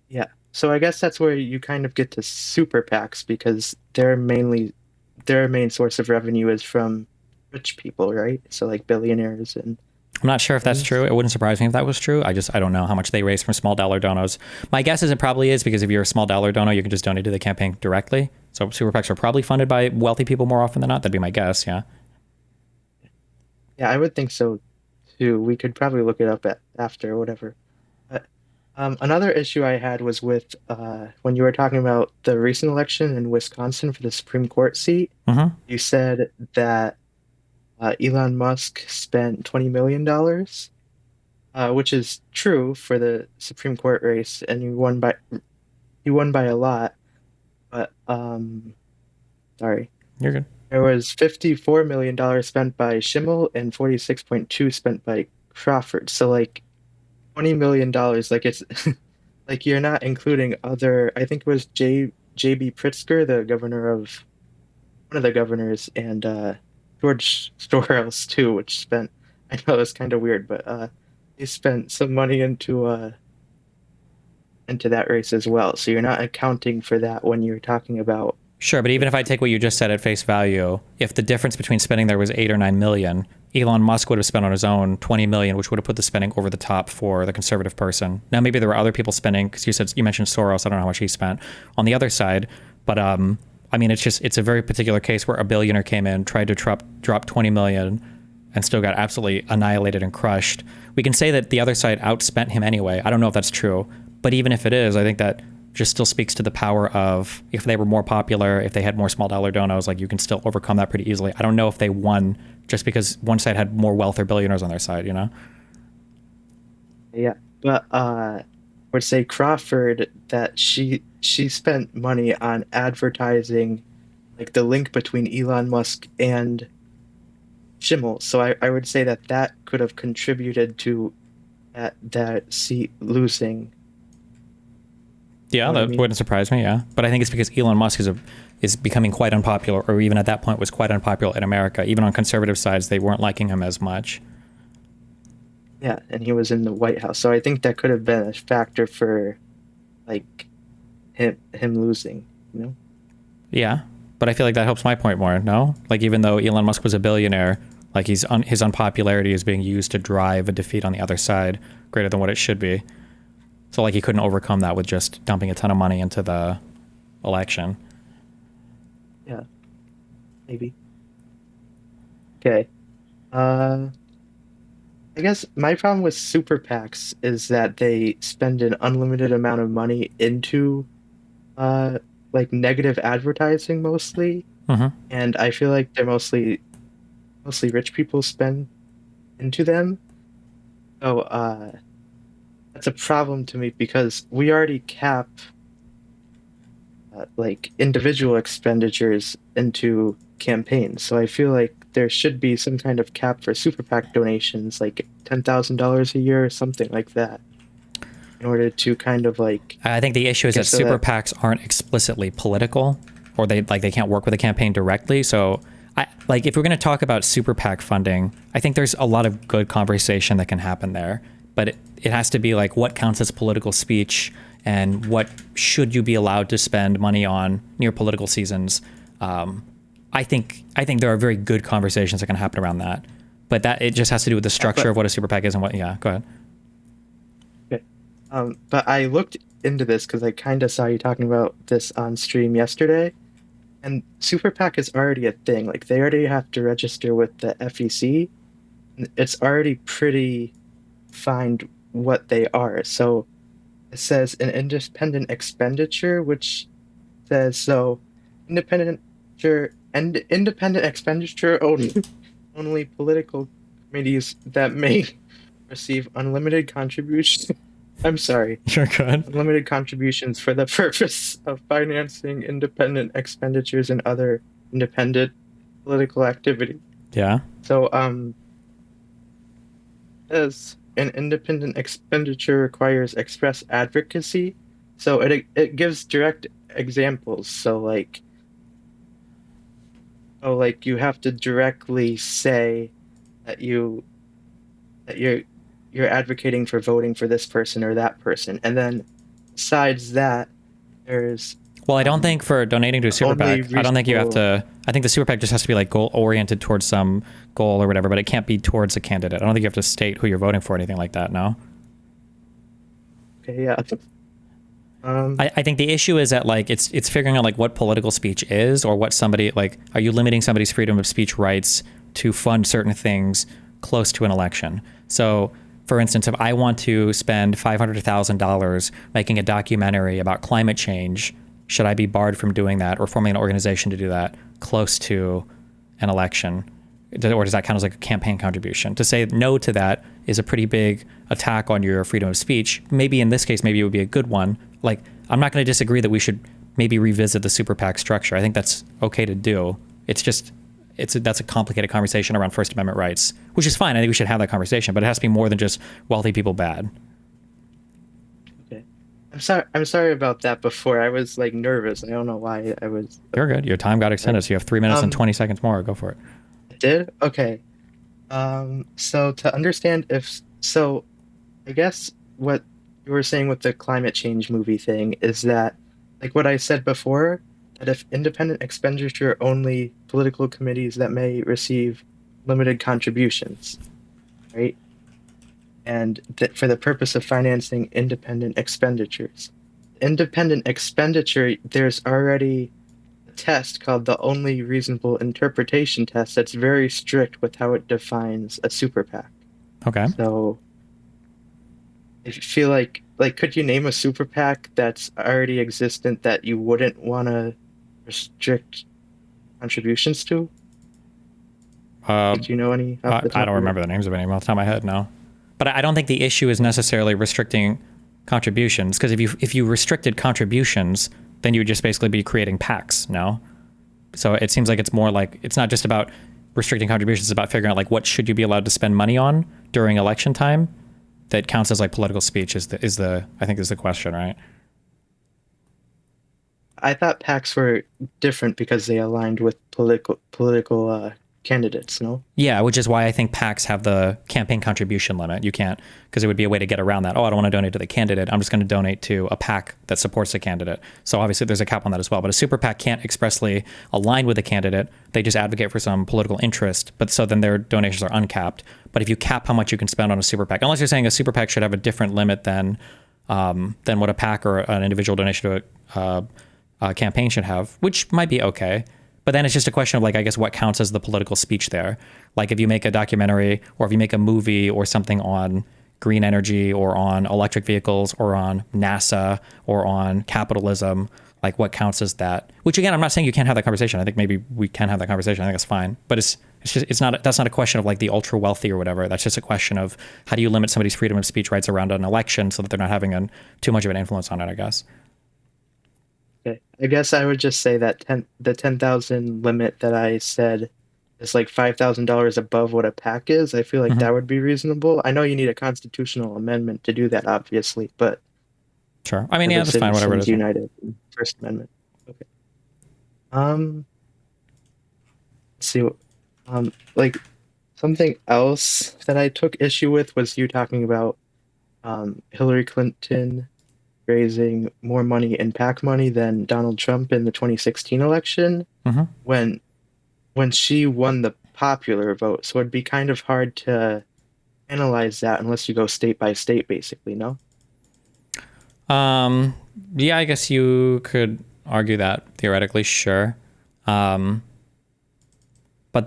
Yeah. So I guess that's where you kind of get to super PACs because their main source of revenue is from rich people, right? So like billionaires and... I'm not sure if that's true. It wouldn't surprise me if that was true. I don't know how much they raise from small dollar donos. My guess is it probably is because if you're a small dollar dono, you can just donate to the campaign directly. So super PACs are probably funded by wealthy people more often than not. That'd be my guess, yeah. Yeah, I would think so too. We could probably look it up after or whatever. But another issue I had was with when you were talking about the recent election in Wisconsin for the Supreme Court seat. You said that Elon Musk spent $20 million, which is true for the Supreme Court race, and he won by a lot. But sorry, you're good. There was $54 million spent by Schimmel and 46.2 spent by Crawford. So like $20 million, like it's like you're not including other. I think it was J.B. Pritzker, one of the governors, and George Soros too, which spent. I know it's kind of weird, but he spent some money into that race as well. So you're not accounting for that when you're talking about. Sure, but even if I take what you just said at face value, if the difference between spending there was 8 or 9 million, Elon Musk would have spent on his own 20 million, which would have put the spending over the top for the conservative person. Now, maybe there were other people spending, because you mentioned Soros. I don't know how much he spent on the other side, but I mean, it's a very particular case where a billionaire came in, tried to drop 20 million, and still got absolutely annihilated and crushed. We can say that the other side outspent him anyway. I don't know if that's true, but even if it is, I think that just still speaks to the power of, if they were more popular, if they had more small dollar donos, like, you can still overcome that pretty easily. I don't know if they won just because one side had more wealth or billionaires on their side, you know? Yeah, but I would say Crawford, that she spent money on advertising, like the link between Elon Musk and Schimmel. So I would say that could have contributed to at that seat losing. Yeah, Know what I that mean? wouldn't surprise me. Yeah, but I think it's because Elon Musk is becoming quite unpopular, or even at that point was quite unpopular in America. Even on conservative sides, they weren't liking him as much. Yeah, and he was in the White House, so I think that could have been a factor for like him losing. You know? Yeah, but I feel like that helps my point more. No, like even though Elon Musk was a billionaire, like his unpopularity is being used to drive a defeat on the other side greater than what it should be. So like he couldn't overcome that with just dumping a ton of money into the election. Yeah, maybe. Okay. I guess my problem with super PACs is that they spend an unlimited amount of money into like negative advertising mostly, Mm-hmm. and I feel like they're mostly rich people spend into them. So that's a problem to me because we already cap like individual expenditures into campaigns. So I feel like there should be some kind of cap for super PAC donations, like $10,000 a year or something like that, in order to kind of like. I think the issue is that so super that- PACs aren't explicitly political, or they can't work with a campaign directly. So, if we're going to talk about super PAC funding, I think there's a lot of good conversation that can happen there. But it has to be like what counts as political speech and what should you be allowed to spend money on near political seasons. I think there are very good conversations that can happen around that. But that it just has to do with the structure of what a super PAC is and what. Yeah, go ahead. Okay. But I looked into this because I kind of saw you talking about this on stream yesterday, and super PAC is already a thing. Like they already have to register with the FEC. It's already pretty defined what they are. So it says an independent expenditure, which says so independent expenditure only political committees that may receive unlimited contributions. I'm sorry. You're good. Unlimited contributions for the purpose of financing independent expenditures and other independent political activity. Yeah. So, as an independent expenditure requires express advocacy, so it gives direct examples. So like you have to directly say that you're advocating for voting for this person or that person, and then besides that, there's Well, I don't think for donating to a super only PAC, I don't think you have to. I think the super PAC just has to be like goal oriented towards some goal or whatever, but it can't be towards a candidate. I don't think you have to state who you're voting for or anything like that. No. okay, yeah. I think the issue is that like it's figuring out like what political speech is, or what somebody like, are you limiting somebody's freedom of speech rights to fund certain things close to an election? So, for instance, if I want to spend $500,000 making a documentary about climate change, should I be barred from doing that or forming an organization to do that close to an election? Or does that count as like a campaign contribution? To say no to that is a pretty big attack on your freedom of speech. Maybe in this case, maybe it would be a good one. Like, I'm not going to disagree that we should maybe revisit the super PAC structure. I think that's okay to do. It's just, that's a complicated conversation around First Amendment rights, which is fine. I think we should have that conversation, but it has to be more than just wealthy people bad. Okay. I'm sorry about that before. I was like nervous. I don't know why I was. You're good. Your time got extended, so you have 3 minutes and 20 seconds more. Go for it. Did? Okay. So to understand I guess what you were saying with the climate change movie thing is that, like what I said before, that if independent expenditure only political committees that may receive limited contributions, right? And that for the purpose of financing independent expenditures. Independent expenditure, there's already a test called the only reasonable interpretation test that's very strict with how it defines a super PAC. Okay. So if you feel like could you name a super PAC that's already existent that you wouldn't want to restrict contributions to? Did you know any? I don't remember the names of any off the top of my head, no. But I don't think the issue is necessarily restricting contributions, because if you restricted contributions, then you would just basically be creating PACs, no? So it seems like it's more like, it's not just about restricting contributions, it's about figuring out like what should you be allowed to spend money on during election time. that counts as like political speech is the I think is the question, right? I thought PACs were different because they aligned with political candidates. No. Yeah, which is why I think PACs have the campaign contribution limit. You can't, because it would be a way to get around that. Oh, I don't want to donate to the candidate. I'm just going to donate to a PAC that supports the candidate. So obviously there's a cap on that as well. But a super PAC can't expressly align with the candidate. They just advocate for some political interest. But so then their donations are uncapped. But if you cap how much you can spend on a super PAC, unless you're saying a super PAC should have a different limit than what a PAC or an individual donation to a campaign should have, which might be okay. But then it's just a question of like, I guess, what counts as the political speech there. Like if you make a documentary or if you make a movie or something on green energy or on electric vehicles or on NASA or on capitalism, like what counts as that? Which again, I'm not saying you can't have that conversation. I think maybe we can have that conversation. I think that's fine. But that's not a question of like the ultra wealthy or whatever. That's just a question of how do you limit somebody's freedom of speech rights around an election so that they're not having too much of an influence on it, I guess. Okay. I guess I would just say that the 10,000 limit that I said is like $5,000 above what a PAC is. I feel like that would be reasonable. I know you need a constitutional amendment to do that, obviously, but sure. I mean, yeah, that's fine. Whatever it is. United, First Amendment. Okay. Let's see. Like something else that I took issue with was you talking about Hillary Clinton raising more money in PAC money than Donald Trump in the 2016 election when she won the popular vote. So it'd be kind of hard to analyze that unless you go state by state, basically, no? Yeah, I guess you could argue that theoretically, sure. But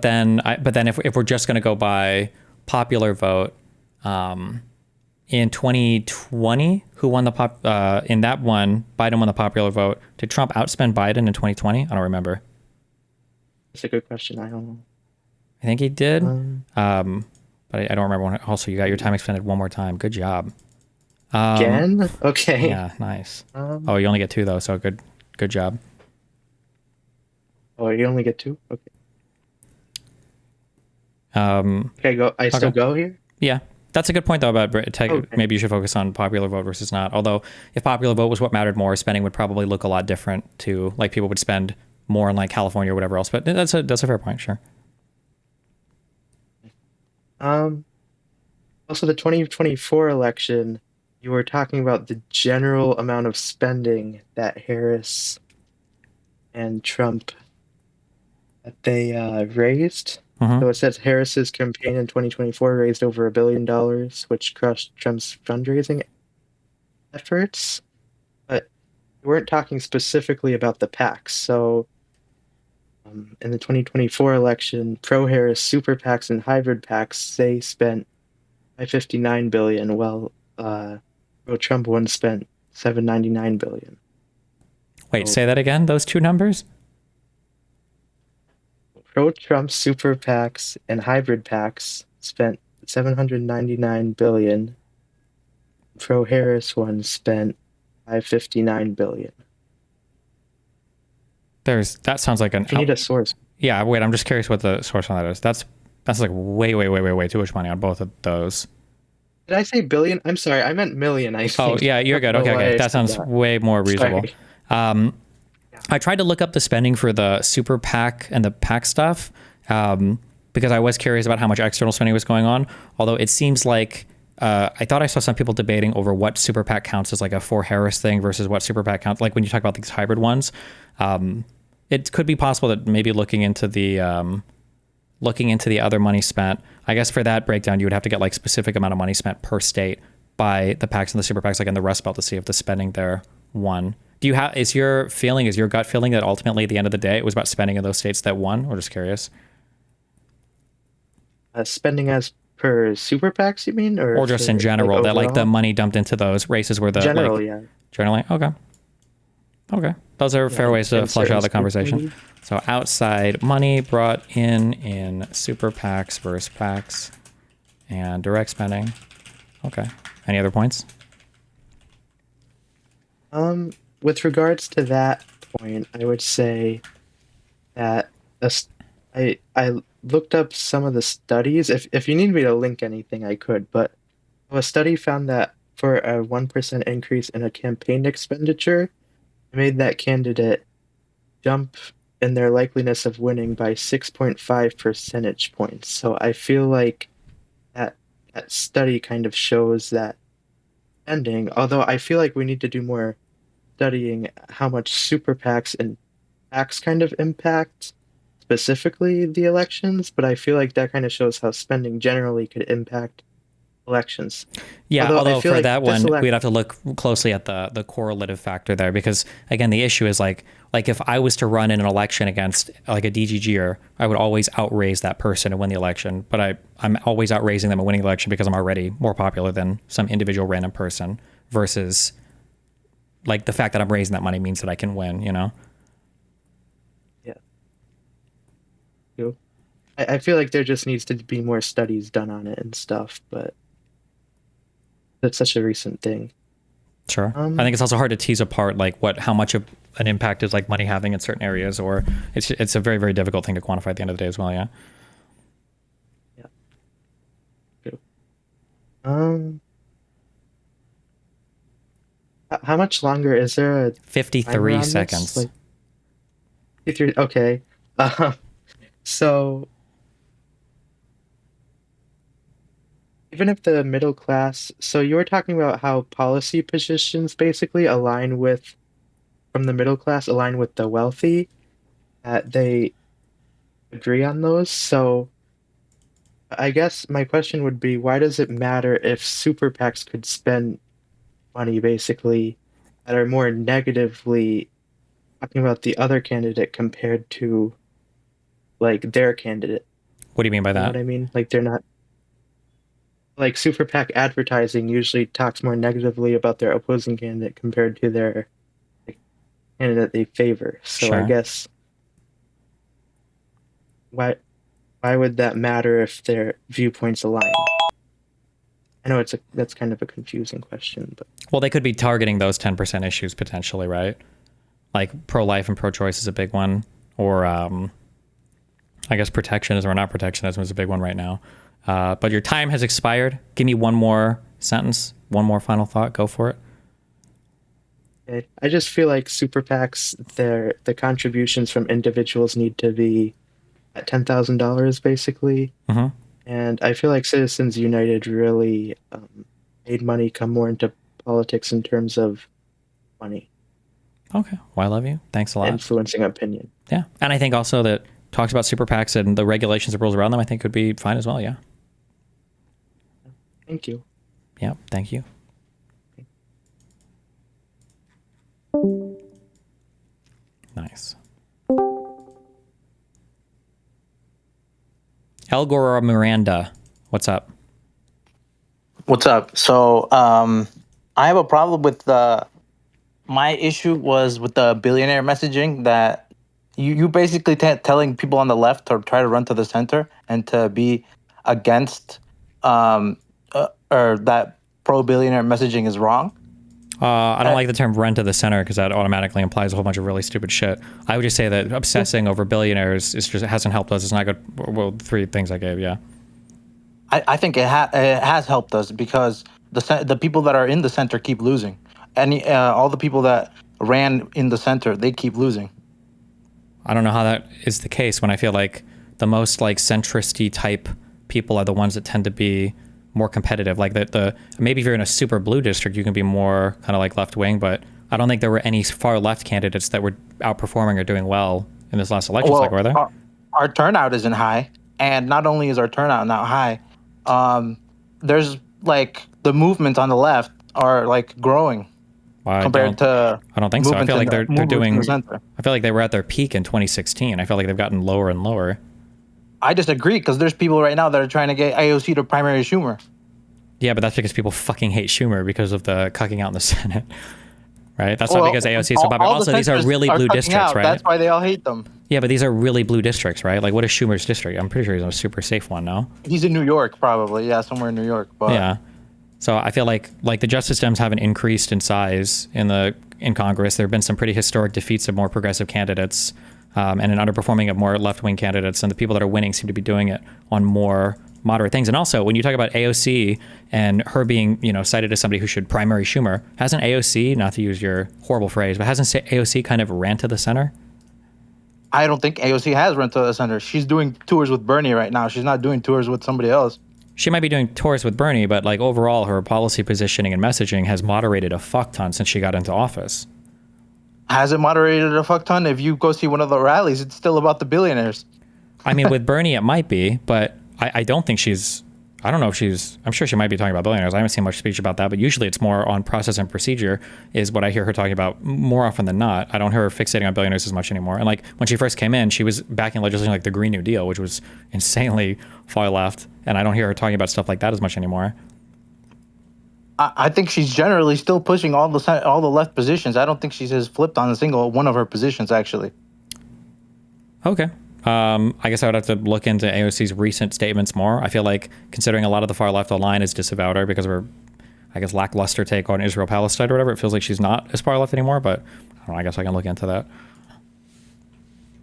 then if we're just going to go by popular vote, in 2020, who won the in that one, Biden won the popular vote. Did Trump outspend Biden in 2020? I don't remember. That's a good question. I don't know. I think he did. But I don't remember when. Also, you got your time extended one more time. Good job. Again? Okay. Yeah, nice. Oh, you only get 2 though, so good job. Oh, you only get 2? Okay. Okay, go. I still go here? Yeah. That's a good point, though, about maybe you should focus on popular vote versus not. Although, if popular vote was what mattered more, spending would probably look a lot different too. Like people would spend more in like California or whatever else. But that's a fair point, sure. Also, the 2024 election, you were talking about the general amount of spending that Harris and Trump that they raised. So it says Harris's campaign in 2024 raised over $1 billion, which crushed Trump's fundraising efforts. But we weren't talking specifically about the PACs. So in the 2024 election, pro-Harris super PACs and hybrid PACs, they spent $559 billion, while pro-Trump one spent $799 billion. Wait, say that again? Those two numbers? Pro-Trump super PACs and hybrid PACs spent $799 billion. Pro-Harris one spent $559 billion. That sounds like an. You need a source. Yeah, wait. I'm just curious what the source on that is. That's like way too much money on both of those. Did I say billion? I'm sorry, I meant million. I think. Oh yeah, you're good. Okay. That sounds way more reasonable. I tried to look up the spending for the super PAC and the PAC stuff because I was curious about how much external spending was going on. Although it seems like I thought I saw some people debating over what super PAC counts as like a for Harris thing versus what super PAC counts. Like when you talk about these hybrid ones, it could be possible that maybe looking into the other money spent. I guess for that breakdown, you would have to get like specific amount of money spent per state by the PACs and the super PACs, like in the Rust Belt, to see if the spending there won. Is your gut feeling that ultimately at the end of the day it was about spending in those states that won? Or just curious? Spending as per super PACs, you mean, or just in general, that like the money dumped into those races were the general, like, yeah. Generally, okay. Those are fair ways to flesh out the conversation. So outside money brought in super PACs versus PACs, and direct spending. Okay. Any other points? With regards to that point, I would say that I looked up some of the studies. If you need me to link anything, I could, but A study found that for a 1% increase in a campaign expenditure, it made that candidate jump in their likeliness of winning by 6.5 percentage points. So I feel like that that study kind of shows that ending, although I feel like we need to do more studying how much super PACs and PACs kind of impact specifically the elections, but I feel like that kind of shows how spending generally could impact elections. Yeah, Although I although feel for like that this one, elec- we'd have to look closely at the correlative factor there, because again, the issue is like if I was to run in an election against like a DGGer, I would always outraise that person and win the election. But I'm always outraising them and winning the election because I'm already more popular than some individual random person, versus like the fact that I'm raising that money means that I can win, you know? Yeah. True. I feel like there just needs to be more studies done on it and stuff, but that's such a recent thing. Sure. I think it's also hard to tease apart like how much of an impact is like money having in certain areas, or it's a very, very difficult thing to quantify at the end of the day as well. Yeah. Yeah. True. Um, how much longer is there? A timer 53 on this? seconds. Like 53. Okay. Um, so even if the middle class, so you were talking about how policy positions basically align with, from the middle class, align with the wealthy, that they agree on those. So I guess my question would be, why does it matter if super PACs could spend money basically that are more negatively talking about the other candidate compared to like their candidate? What do you mean by You know that? what I mean? Like they're not, like super PAC advertising usually talks more negatively about their opposing candidate compared to their like, candidate they favor. So I Sure. guess why would that matter if their viewpoints align? I know that's kind of a confusing question, but Well, they could be targeting those 10% issues potentially, right? Like pro-life and pro-choice is a big one, or I guess protectionism or not protectionism is a big one right now. But your time has expired. Give me one more sentence, one more final thought. Go for it. okay. I just feel like super PACs, the contributions from individuals need to be at $10,000 basically. Mm-hmm. And I feel like Citizens United really made money come more into politics in terms of money Okay. Well, I love you. Thanks a lot. influencing opinion. Yeah. And I think also that talks about super PACs and the regulations and rules around them, I think could be fine as well. Yeah. Thank you. Yeah. Thank you. Nice. Elgora Miranda, what's up? What's up? So, I have a problem with my issue was with the billionaire messaging that you basically telling people on the left to try to run to the center and to be against or that pro billionaire messaging is wrong. I don't like the term run to the center because that automatically implies a whole bunch of really stupid shit. I would just say that obsessing over billionaires is just hasn't helped us. It's not good. Well, three things I gave, yeah. I think it has helped us because the people that are in the center keep losing, and all the people that ran in the center, they keep losing. I don't know how that is the case when I feel like the most like centristy type people are the ones that tend to be more competitive. Like the maybe if you're in a super blue district, you can be more kind of like left wing, but I don't think there were any far left candidates that were outperforming or doing well in this last election cycle, were there? Our turnout isn't high, and not only is our turnout not high, there's like the movements on the left are like growing compared to. I don't think so. I feel like they're doing. The center. I feel like they were at their peak in 2016. I feel like they've gotten lower and lower. I disagree because there's people right now that are trying to get AOC to primary Schumer. Yeah, but that's because people fucking hate Schumer because of the cucking out in the Senate, right? That's not because AOC is so popular. Also, these are really blue districts, right? That's why they all hate them. Yeah, but these are really blue districts, right? Like, what is Schumer's district? I'm pretty sure he's a super safe one, no? He's in New York, probably. Yeah, somewhere in New York. But yeah. So I feel like the Justice Dems haven't increased in size in Congress. There have been some pretty historic defeats of more progressive candidates, and an underperforming of more left-wing candidates, and the people that are winning seem to be doing it on more moderate things. And also, when you talk about AOC and her being, cited as somebody who should primary Schumer, hasn't AOC, not to use your horrible phrase, but hasn't AOC kind of ran to the center? I don't think AOC has run to the center. She's doing tours with Bernie right now. She's not doing tours with somebody else. She might be doing tours with Bernie, but like overall, her policy positioning and messaging has moderated a fuck ton since she got into office. Has it moderated a fuck ton? If you go see one of the rallies, it's still about the billionaires. I mean, with Bernie, it might be, but I don't think I don't know if I'm sure she might be talking about billionaires. I haven't seen much speech about that, but usually it's more on process and procedure is what I hear her talking about more often than not. I don't hear her fixating on billionaires as much anymore. And like when she first came in, she was backing legislation like the Green New Deal, which was insanely far left. And I don't hear her talking about stuff like that as much anymore. I think she's generally still pushing all the left positions. I don't think she has flipped on a single one of her positions, actually. Okay. I guess I would have to look into AOC's recent statements more. I feel like considering a lot of the far left online has disavowed her because of her, I guess, lackluster take on Israel-Palestine or whatever, it feels like she's not as far left anymore, but I don't know, I guess I can look into that.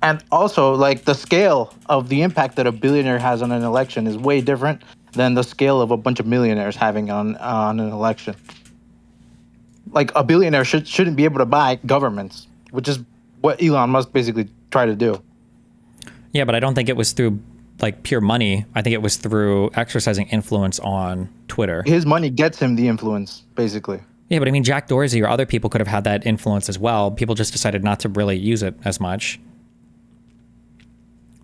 And also, like, the scale of the impact that a billionaire has on an election is way different than the scale of a bunch of millionaires having on an election. Like, a billionaire shouldn't be able to buy governments, which is what Elon Musk basically tried to do. Yeah, but I don't think it was through like pure money. I think it was through exercising influence on Twitter. His money gets him the influence, basically. Yeah, but I mean, Jack Dorsey or other people could have had that influence as well. People just decided not to really use it as much.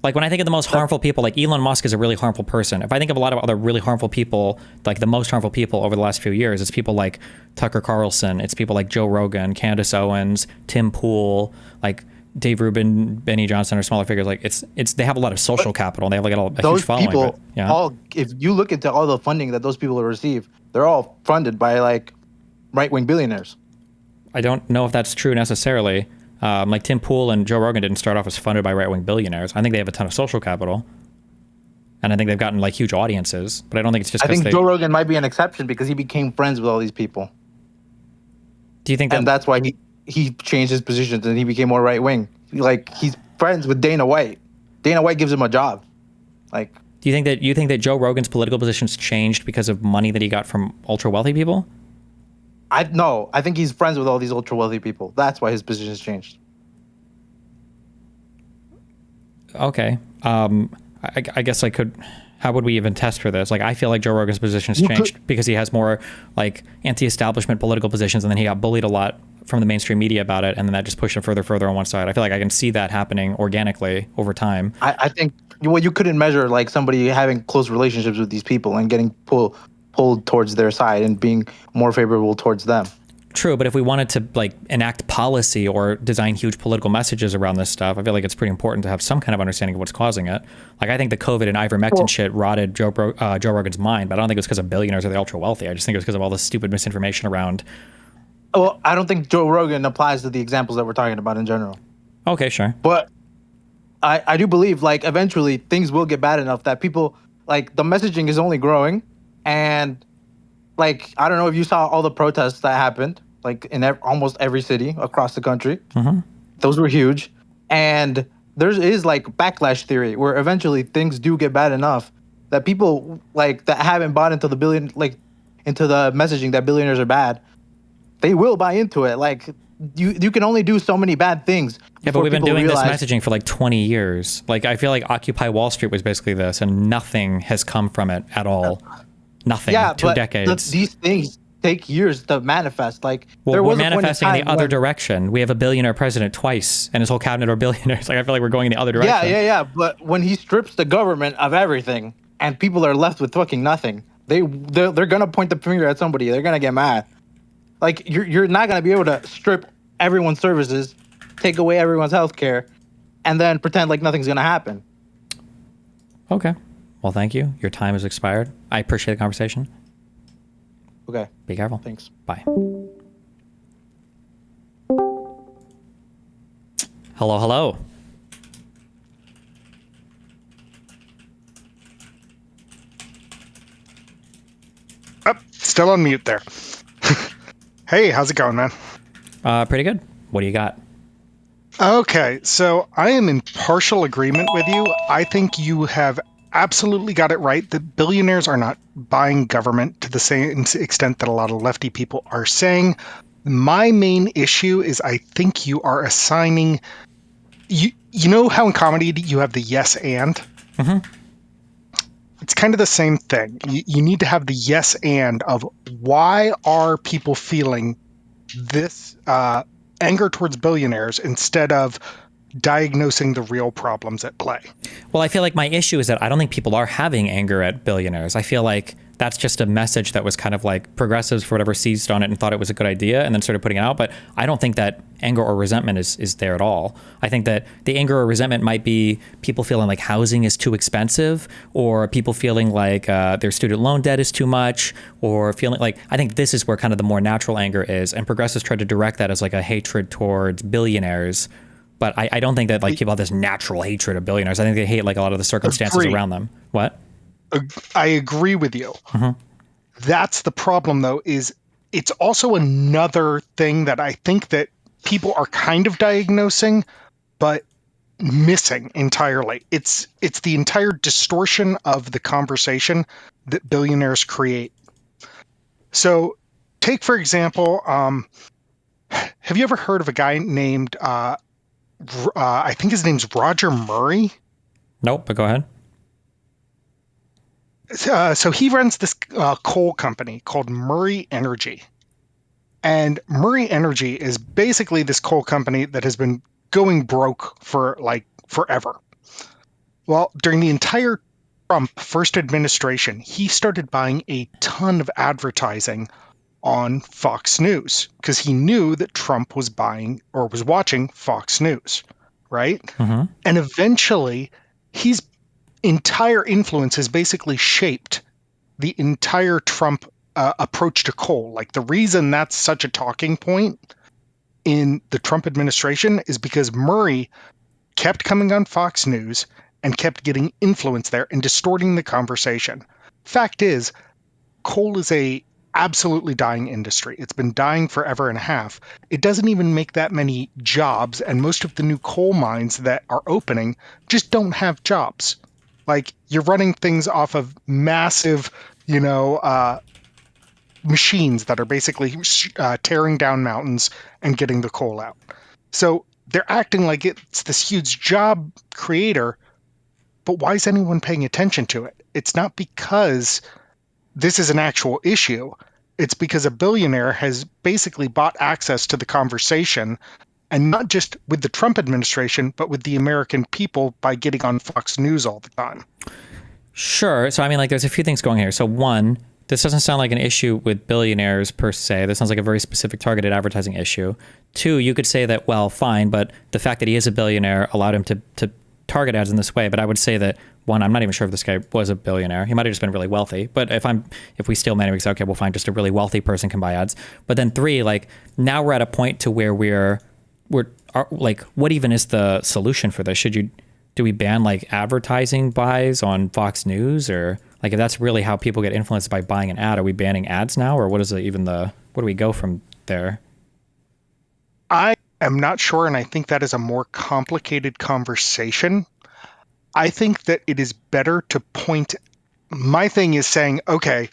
Like when I think of the most harmful people, like Elon Musk is a really harmful person. If I think of a lot of other really harmful people, like the most harmful people over the last few years, it's people like Tucker Carlson, it's people like Joe Rogan, Candace Owens, Tim Pool, like Dave Rubin, Benny Johnson, or smaller figures. Like it's they have a lot of social capital. They have like a huge following. People, but, yeah. if you look into all the funding that those people receive, they're all funded by like right-wing billionaires. I don't know if that's true necessarily. Like Tim Pool and Joe Rogan didn't start off as funded by right-wing billionaires. I think they have a ton of social capital, and I think they've gotten like huge audiences. But I don't think it's just. I think Joe Rogan might be an exception because he became friends with all these people. Do you think that? And that's why he changed his positions and he became more right-wing. Like he's friends with Dana White. Dana White gives him a job. Like. Do you think that Joe Rogan's political positions changed because of money that he got from ultra wealthy people? No, I think he's friends with all these ultra wealthy people. That's why his positions changed. Okay. I guess I could. How would we even test for this? Like, I feel like Joe Rogan's position has changed because he has more like anti-establishment political positions, and then he got bullied a lot from the mainstream media about it, and then that just pushed him further on one side. I feel like I can see that happening organically over time. I think you couldn't measure like somebody having close relationships with these people and getting pulled towards their side and being more favorable towards them. True, but if we wanted to like enact policy or design huge political messages around this stuff, I feel like it's pretty important to have some kind of understanding of what's causing it. Like I think the COVID and ivermectin shit rotted Joe Rogan's mind, but I don't think it was because of billionaires or the ultra wealthy. I just think it was because of all the stupid misinformation around. Well, I don't think Joe Rogan applies to the examples that we're talking about in general. Okay, sure. But I do believe like eventually things will get bad enough that people like the messaging is only growing, and like I don't know if you saw all the protests that happened. Like in almost every city across the country. Mm-hmm. Those were huge. And there is like backlash theory where eventually things do get bad enough that people like that haven't bought into into the messaging that billionaires are bad, they will buy into it. Like you can only do so many bad things. Yeah, but we've been doing this messaging for like 20 years. Like I feel like Occupy Wall Street was basically this, and nothing has come from it at all. Nothing. Yeah, 2 decades. These things take years to manifest. Like well, we're manifesting in the other direction. We have a billionaire president twice, and his whole cabinet are billionaires. Like I feel like we're going in the other direction. Yeah. But when he strips the government of everything, and people are left with fucking nothing, they're gonna point the finger at somebody. They're gonna get mad. Like you're not gonna be able to strip everyone's services, take away everyone's healthcare, and then pretend like nothing's gonna happen. Okay. Well, thank you. Your time has expired. I appreciate the conversation. Okay. Be careful. Thanks. Bye. Hello. Oh, still on mute there. Hey, how's it going, man? Pretty good. What do you got? Okay, so I am in partial agreement with you. I think you have absolutely got it right that billionaires are not buying government to the same extent that a lot of lefty people are saying. My main issue is I think you are assigning. You know how in comedy you have the yes and? Mm-hmm. It's kind of the same thing. You need to have the yes and of why are people feeling this anger towards billionaires instead of diagnosing the real problems at play. Well, I feel like my issue is that I don't think people are having anger at billionaires. I feel like that's just a message that was kind of like progressives, for whatever, seized on it and thought it was a good idea and then started putting it out. But I don't think that anger or resentment is there at all. I think that the anger or resentment might be people feeling like housing is too expensive, or people feeling like their student loan debt is too much, or feeling like, I think this is where kind of the more natural anger is. And progressives tried to direct that as like a hatred towards billionaires. But I don't think that like people have this natural hatred of billionaires. I think they hate like a lot of the circumstances around them. What? I agree with you. Mm-hmm. That's the problem, though, is it's also another thing that I think that people are kind of diagnosing, but missing entirely. It's the entire distortion of the conversation that billionaires create. So take, for example, have you ever heard of a guy named, I think his name's Roger Murray? Nope, but go ahead. So he runs this coal company called Murray Energy. And Murray Energy is basically this coal company that has been going broke for like forever. Well, during the entire Trump first administration, he started buying a ton of advertising on Fox News because he knew that Trump was buying or was watching Fox News, right? Mm-hmm. And eventually his entire influence has basically shaped the entire Trump approach to coal. Like the reason that's such a talking point in the Trump administration is because Murray kept coming on Fox News and kept getting influence there and distorting the conversation. Fact is, coal is a absolutely dying industry. It's been dying forever and a half. It doesn't even make that many jobs, and most of the new coal mines that are opening just don't have jobs. Like, you're running things off of massive, machines that are basically tearing down mountains and getting the coal out. So they're acting like it's this huge job creator, but why is anyone paying attention to it? It's not because this is an actual issue. It's because a billionaire has basically bought access to the conversation, and not just with the Trump administration, but with the American people by getting on Fox News all the time. Sure. So, I mean, like, there's a few things going here. So, one, this doesn't sound like an issue with billionaires per se. This sounds like a very specific targeted advertising issue. Two, you could say that, well, fine, but the fact that he is a billionaire allowed him to target ads in this way. But I would say that, one, I'm not even sure if this guy was a billionaire. He might have just been really wealthy. But if we steal money, we say, okay, we'll find just a really wealthy person can buy ads. But then three, like, now we're at a point to where we're like, what even is the solution for this? Do we ban like advertising buys on Fox News, or like if that's really how people get influenced by buying an ad, are we banning ads now, or what is it even where do we go from there? I am not sure, and I think that is a more complicated conversation. I think that it is better to point. My thing is saying, okay,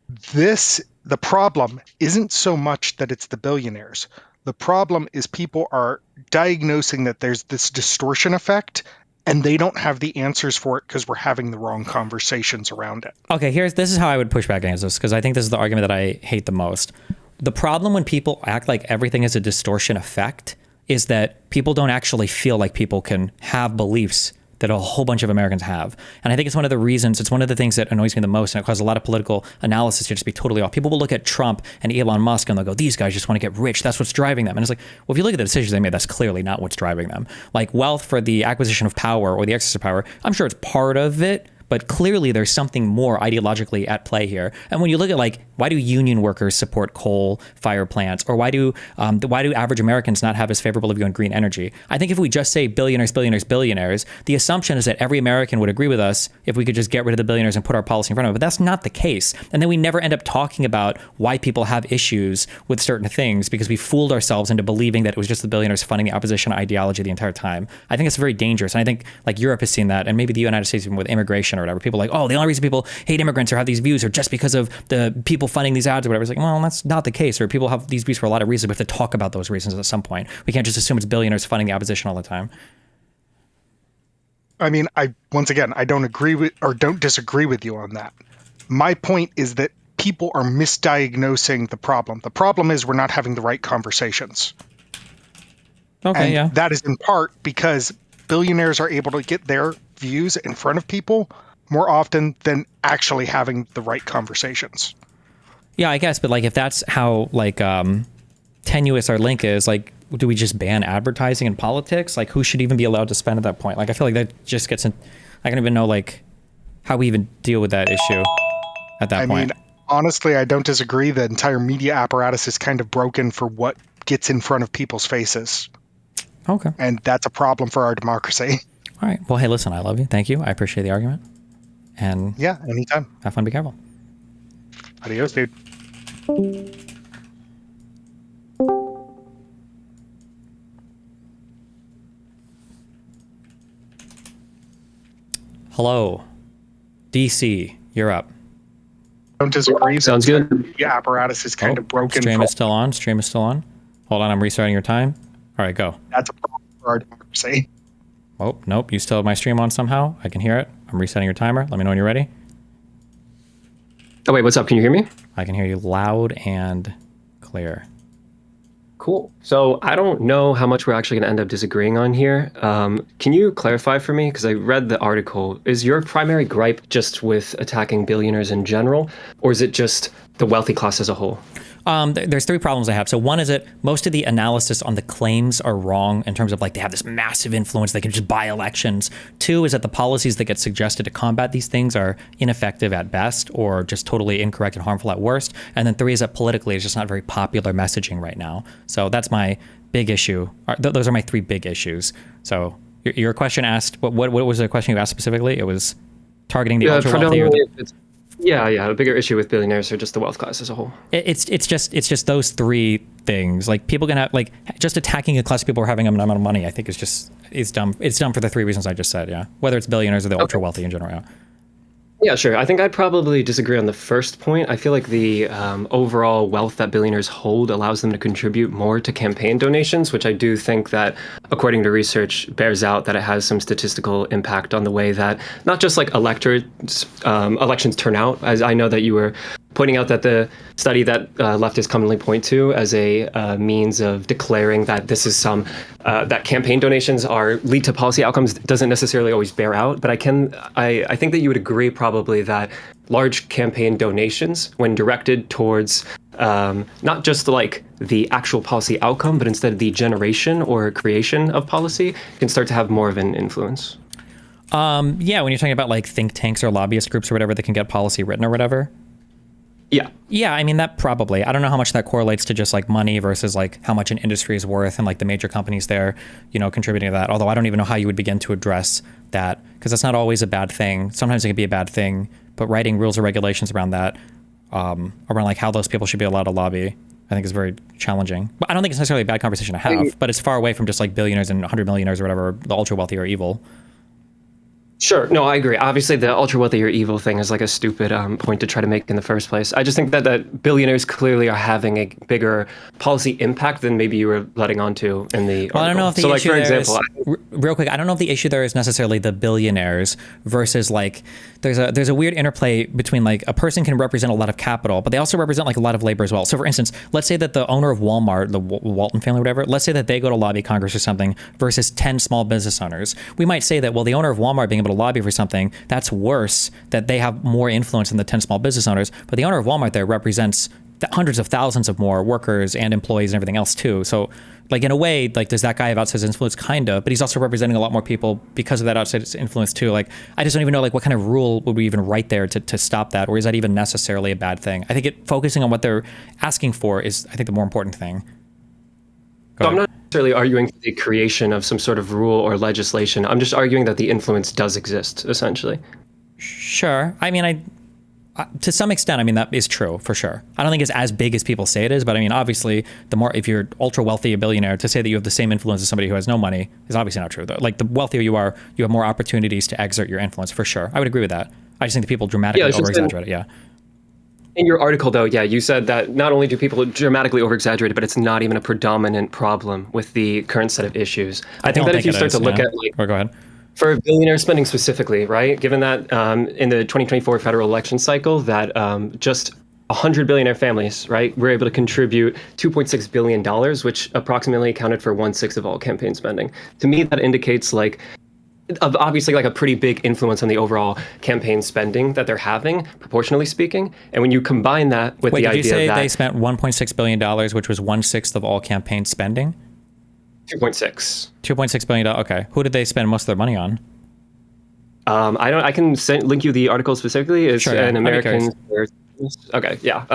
the problem isn't so much that it's the billionaires. The problem is people are diagnosing that there's this distortion effect, and they don't have the answers for it because we're having the wrong conversations around it. Okay, this is how I would push back against this, because I think this is the argument that I hate the most. The problem when people act like everything is a distortion effect is that people don't actually feel like people can have beliefs that a whole bunch of Americans have. And I think it's one of the reasons, it's one of the things that annoys me the most, and it causes a lot of political analysis to just be totally off. People will look at Trump and Elon Musk and they'll go, these guys just want to get rich. That's what's driving them. And it's like, well, if you look at the decisions they made, that's clearly not what's driving them. Like wealth for the acquisition of power or the excess of power, I'm sure it's part of it, but clearly there's something more ideologically at play here. And when you look at like, why do union workers support coal fire plants, or why do average Americans not have as favorable a view on green energy? I think if we just say billionaires, billionaires, billionaires, the assumption is that every American would agree with us if we could just get rid of the billionaires and put our policy in front of it. But that's not the case. And then we never end up talking about why people have issues with certain things because we fooled ourselves into believing that it was just the billionaires funding the opposition ideology the entire time. I think it's very dangerous. And I think like Europe has seen that, and maybe the United States even with immigration. election or whatever. People are like, oh, the only reason people hate immigrants or have these views are just because of the people funding these ads or whatever. It's like, well, that's not the case. Or people have these views for a lot of reasons. We have to talk about those reasons at some point. We can't just assume it's billionaires funding the opposition all the time. I mean, once again, I don't disagree with you on that. My point is that people are misdiagnosing the problem. The problem is we're not having the right conversations. Okay, and yeah. that is in part because billionaires are able to get their views in front of people more often than actually having the right conversations. Yeah, I guess, but like if that's how like tenuous our link is, like do we just ban advertising in politics? Like who should even be allowed to spend at that point? Like I feel like that just gets in. I don't even know like how we even deal with that issue at that point. I mean, honestly, I don't disagree. The entire media apparatus is kind of broken for what gets in front of people's faces. Okay. And that's a problem for our democracy. All right. Well, hey, listen, I love you. Thank you. I appreciate the argument. And yeah, anytime. Have fun. Be careful. Adios, dude. Hello. DC, you're up. Don't disagree. Sounds good. The media apparatus is kind of broken. Stream is still on. Stream is still on. Hold on. I'm restarting your time. All right, go. That's a problem for our democracy. Oh, nope. You still have my stream on somehow. I can hear it. I'm resetting your timer. Let me know when you're ready. Oh, wait, what's up? Can you hear me? I can hear you loud and clear. Cool. So I don't know how much we're actually going to end up disagreeing on here. Can you clarify for me? Because I read the article. Is your primary gripe just with attacking billionaires in general, or is it just the wealthy class as a whole? There's three problems I have. So one is that most of the analysis on the claims are wrong in terms of like they have this massive influence, they can just buy elections. Two is that the policies that get suggested to combat these things are ineffective at best or just totally incorrect and harmful at worst. And then three is that politically it's just not very popular messaging right now. So that's my big issue. Those are my three big issues. So your question asked, what was the question you asked specifically? It was targeting the ultra wealthy or Yeah, a bigger issue with billionaires or just the wealth class as a whole. It's just those three things. Like people can have like just attacking a class of people who are having an amount of money. I think is dumb. It's dumb for the three reasons I just said. Yeah, whether it's billionaires or the ultra wealthy in general. Yeah. Yeah, sure. I think I'd probably disagree on the first point. I feel like the overall wealth that billionaires hold allows them to contribute more to campaign donations, which I do think that, according to research, bears out that it has some statistical impact on the way that not just like elections turn out. As I know that you were pointing out that the study that leftists commonly point to as a means of declaring that this is that campaign donations lead to policy outcomes doesn't necessarily always bear out. But I think that you would agree probably that large campaign donations, when directed towards not just like the actual policy outcome, but instead the generation or creation of policy, can start to have more of an influence. Yeah, when you're talking about like think tanks or lobbyist groups or whatever that can get policy written or whatever. Yeah, I mean, that probably. I don't know how much that correlates to just like money versus like how much an industry is worth and like the major companies there, contributing to that. Although I don't even know how you would begin to address that, because that's not always a bad thing. Sometimes it can be a bad thing, but writing rules or regulations around that, around like how those people should be allowed to lobby, I think is very challenging. But I don't think it's necessarily a bad conversation to have, but it's far away from just like billionaires and 100 millionaires or whatever, the ultra wealthy are evil. Sure. No, I agree. Obviously, the ultra wealthy or evil thing is like a stupid point to try to make in the first place. I just think that billionaires clearly are having a bigger policy impact than maybe you were letting on to in the article. I don't know if the issue real quick, I don't know if the issue there is necessarily the billionaires versus like there's a weird interplay between like a person can represent a lot of capital, but they also represent like a lot of labor as well. So for instance, let's say that the owner of Walmart, the Walton family, whatever, let's say that they go to lobby Congress or something versus 10 small business owners. We might say that, well, the owner of Walmart being able to lobby for something, that's worse, that they have more influence than the 10 small business owners, but the owner of Walmart there represents hundreds of thousands of more workers and employees and everything else too. So like in a way, like does that guy have outside influence? Kind of, but he's also representing a lot more people because of that outside influence too. Like I just don't even know like what kind of rule would we even write there to stop that, or is that even necessarily a bad thing? I think focusing on what they're asking for is, I think, the more important thing. So I'm not necessarily arguing for the creation of some sort of rule or legislation. I'm just arguing that the influence does exist, essentially. Sure. I mean, To some extent, I mean, that is true for sure. I don't think it's as big as people say it is, but I mean, obviously, the more, if you're ultra wealthy, a billionaire, to say that you have the same influence as somebody who has no money is obviously not true. Though. Like, the wealthier you are, you have more opportunities to exert your influence for sure. I would agree with that. I just think that people dramatically over-exaggerate it. Yeah. In your article, though, yeah, you said that not only do people dramatically over-exaggerate it, but it's not even a predominant problem with the current set of issues. I think that if you start to look at, like, or go ahead. For billionaire spending specifically, right? Given that in the 2024 federal election cycle, that just 100 billionaire families, right, were able to contribute $2.6 billion, which approximately accounted for 1/6 of all campaign spending. To me, that indicates like obviously like a pretty big influence on the overall campaign spending that they're having, proportionally speaking. And when you combine that with the idea that... Wait, did you say they spent $1.6 billion, which was 1/6 of all campaign spending? 2.6. $2.6 billion. Okay. Who did they spend most of their money on? I can link you the article specifically. It's sure, an American... Okay, yeah.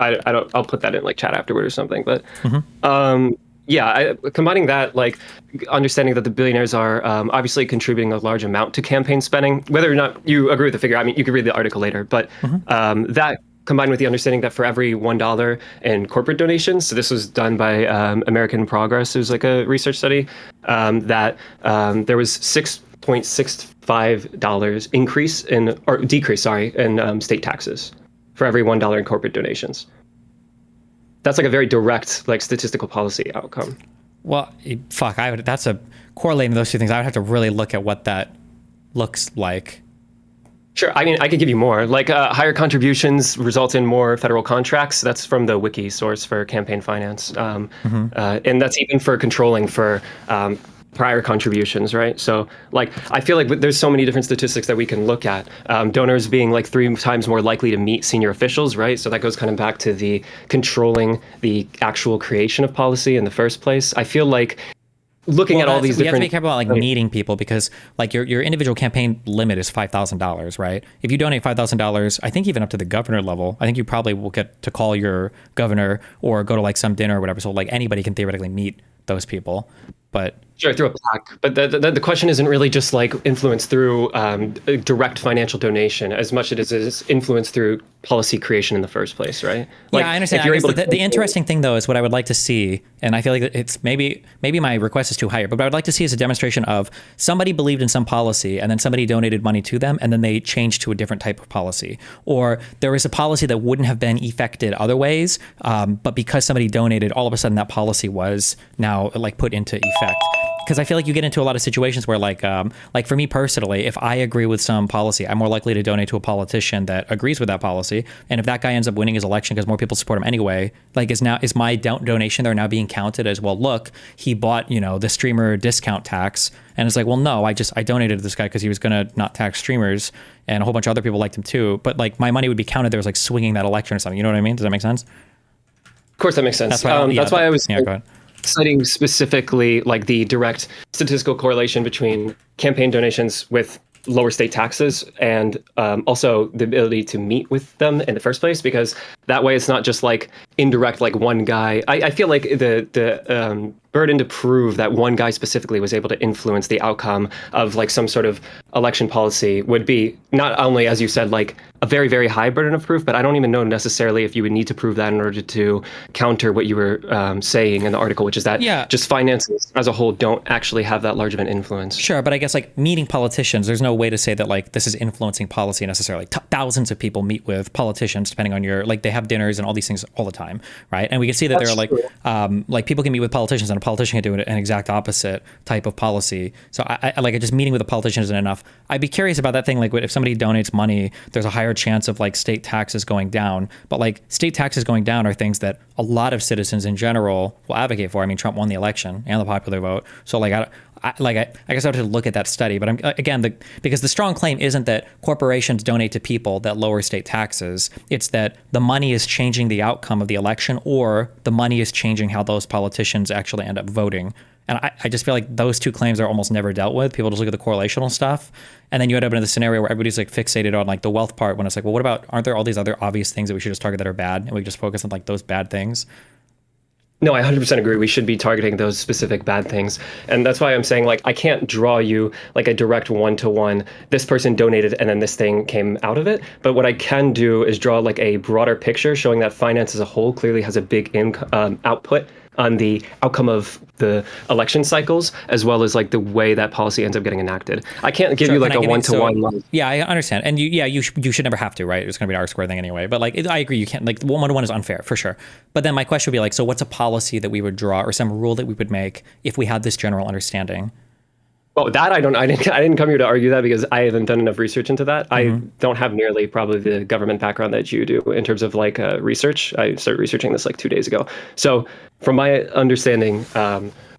I'll put that in like chat afterward or something. But combining that, like understanding that the billionaires are obviously contributing a large amount to campaign spending, whether or not you agree with the figure, I mean, you can read the article later, but that combined with the understanding that for every $1 in corporate donations, so this was done by American Progress, it was like a research study, that there was $6.65 increase in, or decrease, sorry, in state taxes for every $1 in corporate donations. That's like a very direct, like statistical policy outcome. Well, that's a correlating those two things. I would have to really look at what that looks like. Sure. I mean, I could give you more. Like higher contributions result in more federal contracts. That's from the wiki source for campaign finance. And that's even for controlling for prior contributions, right? So like, I feel like there's so many different statistics that we can look at. Donors being like 3 times more likely to meet senior officials, right? So that goes kind of back to the controlling the actual creation of policy in the first place. I feel like looking at all these different... You have to be careful about like meeting people, because like your individual campaign limit is $5,000, right? If you donate $5,000, I think even up to the governor level, I think you probably will get to call your governor or go to like some dinner or whatever. So like anybody can theoretically meet those people. But sure, through a plaque. But the question isn't really just like influence through direct financial donation as much as it is influence through policy creation in the first place, right? Like, yeah, I understand. The interesting thing, though, is what I would like to see, and I feel like it's maybe my request is too high, but what I would like to see is a demonstration of somebody believed in some policy, and then somebody donated money to them, and then they changed to a different type of policy. Or there was a policy that wouldn't have been effected other ways, but because somebody donated, all of a sudden that policy was now like put into effect. Because I feel like you get into a lot of situations where like for me personally, if I agree with some policy, I'm more likely to donate to a politician that agrees with that policy. And if that guy ends up winning his election because more people support him anyway, like is my donation there now being counted as, well, look, he bought, the streamer discount tax. And it's like, well, no, I donated to this guy because he was going to not tax streamers, and a whole bunch of other people liked him too. But like my money would be counted there as like swinging that election or something. You know what I mean? Does that make sense? Of course that makes sense. That's why I was... Yeah, go ahead. Citing specifically like the direct statistical correlation between campaign donations with lower state taxes and also the ability to meet with them in the first place, because that way it's not just like indirect, like one guy. I feel like the burden to prove that one guy specifically was able to influence the outcome of like some sort of election policy would be not only, as you said, like a very, very high burden of proof, but I don't even know necessarily if you would need to prove that in order to counter what you were saying in the article, which is that just finances as a whole don't actually have that large of an influence. Sure, but I guess like meeting politicians, there's no way to say that like this is influencing policy necessarily. Thousands of people meet with politicians, depending on your, like they have dinners and all these things all the time, right? And we can see that there are like people can meet with politicians and a politician can do an exact opposite type of policy. So I just meeting with a politician isn't enough. I'd be curious about that thing, like if somebody donates money, there's a higher chance of like state taxes going down. But like state taxes going down are things that a lot of citizens in general will advocate for. I mean, Trump won the election and the popular vote. So like I guess I would have to look at that study, but because the strong claim isn't that corporations donate to people that lower state taxes. It's that the money is changing the outcome of the election, or the money is changing how those politicians actually end up voting. And I just feel like those two claims are almost never dealt with. People just look at the correlational stuff, and then you end up in the scenario where everybody's like fixated on like the wealth part, when it's like, well, what about, aren't there all these other obvious things that we should just target that are bad, and we just focus on like those bad things? No, I 100% agree. We should be targeting those specific bad things. And that's why I'm saying, like, I can't draw you like a direct one-to-one, this person donated and then this thing came out of it. But what I can do is draw like a broader picture showing that finance as a whole clearly has a big output on the outcome of the election cycles, as well as like the way that policy ends up getting enacted. I can't give you like a one-to-one. Yeah, I understand. And you should never have to, right? It's going to be an R-squared thing anyway. But like, I agree, you can't, like, one-to-one is unfair for sure. But then my question would be like, so what's a policy that we would draw or some rule that we would make if we had this general understanding? Well, that I didn't come here to argue that because I haven't done enough research into that. I don't have nearly probably the government background that you do in terms of like research. I started researching this like 2 days ago. So from my understanding,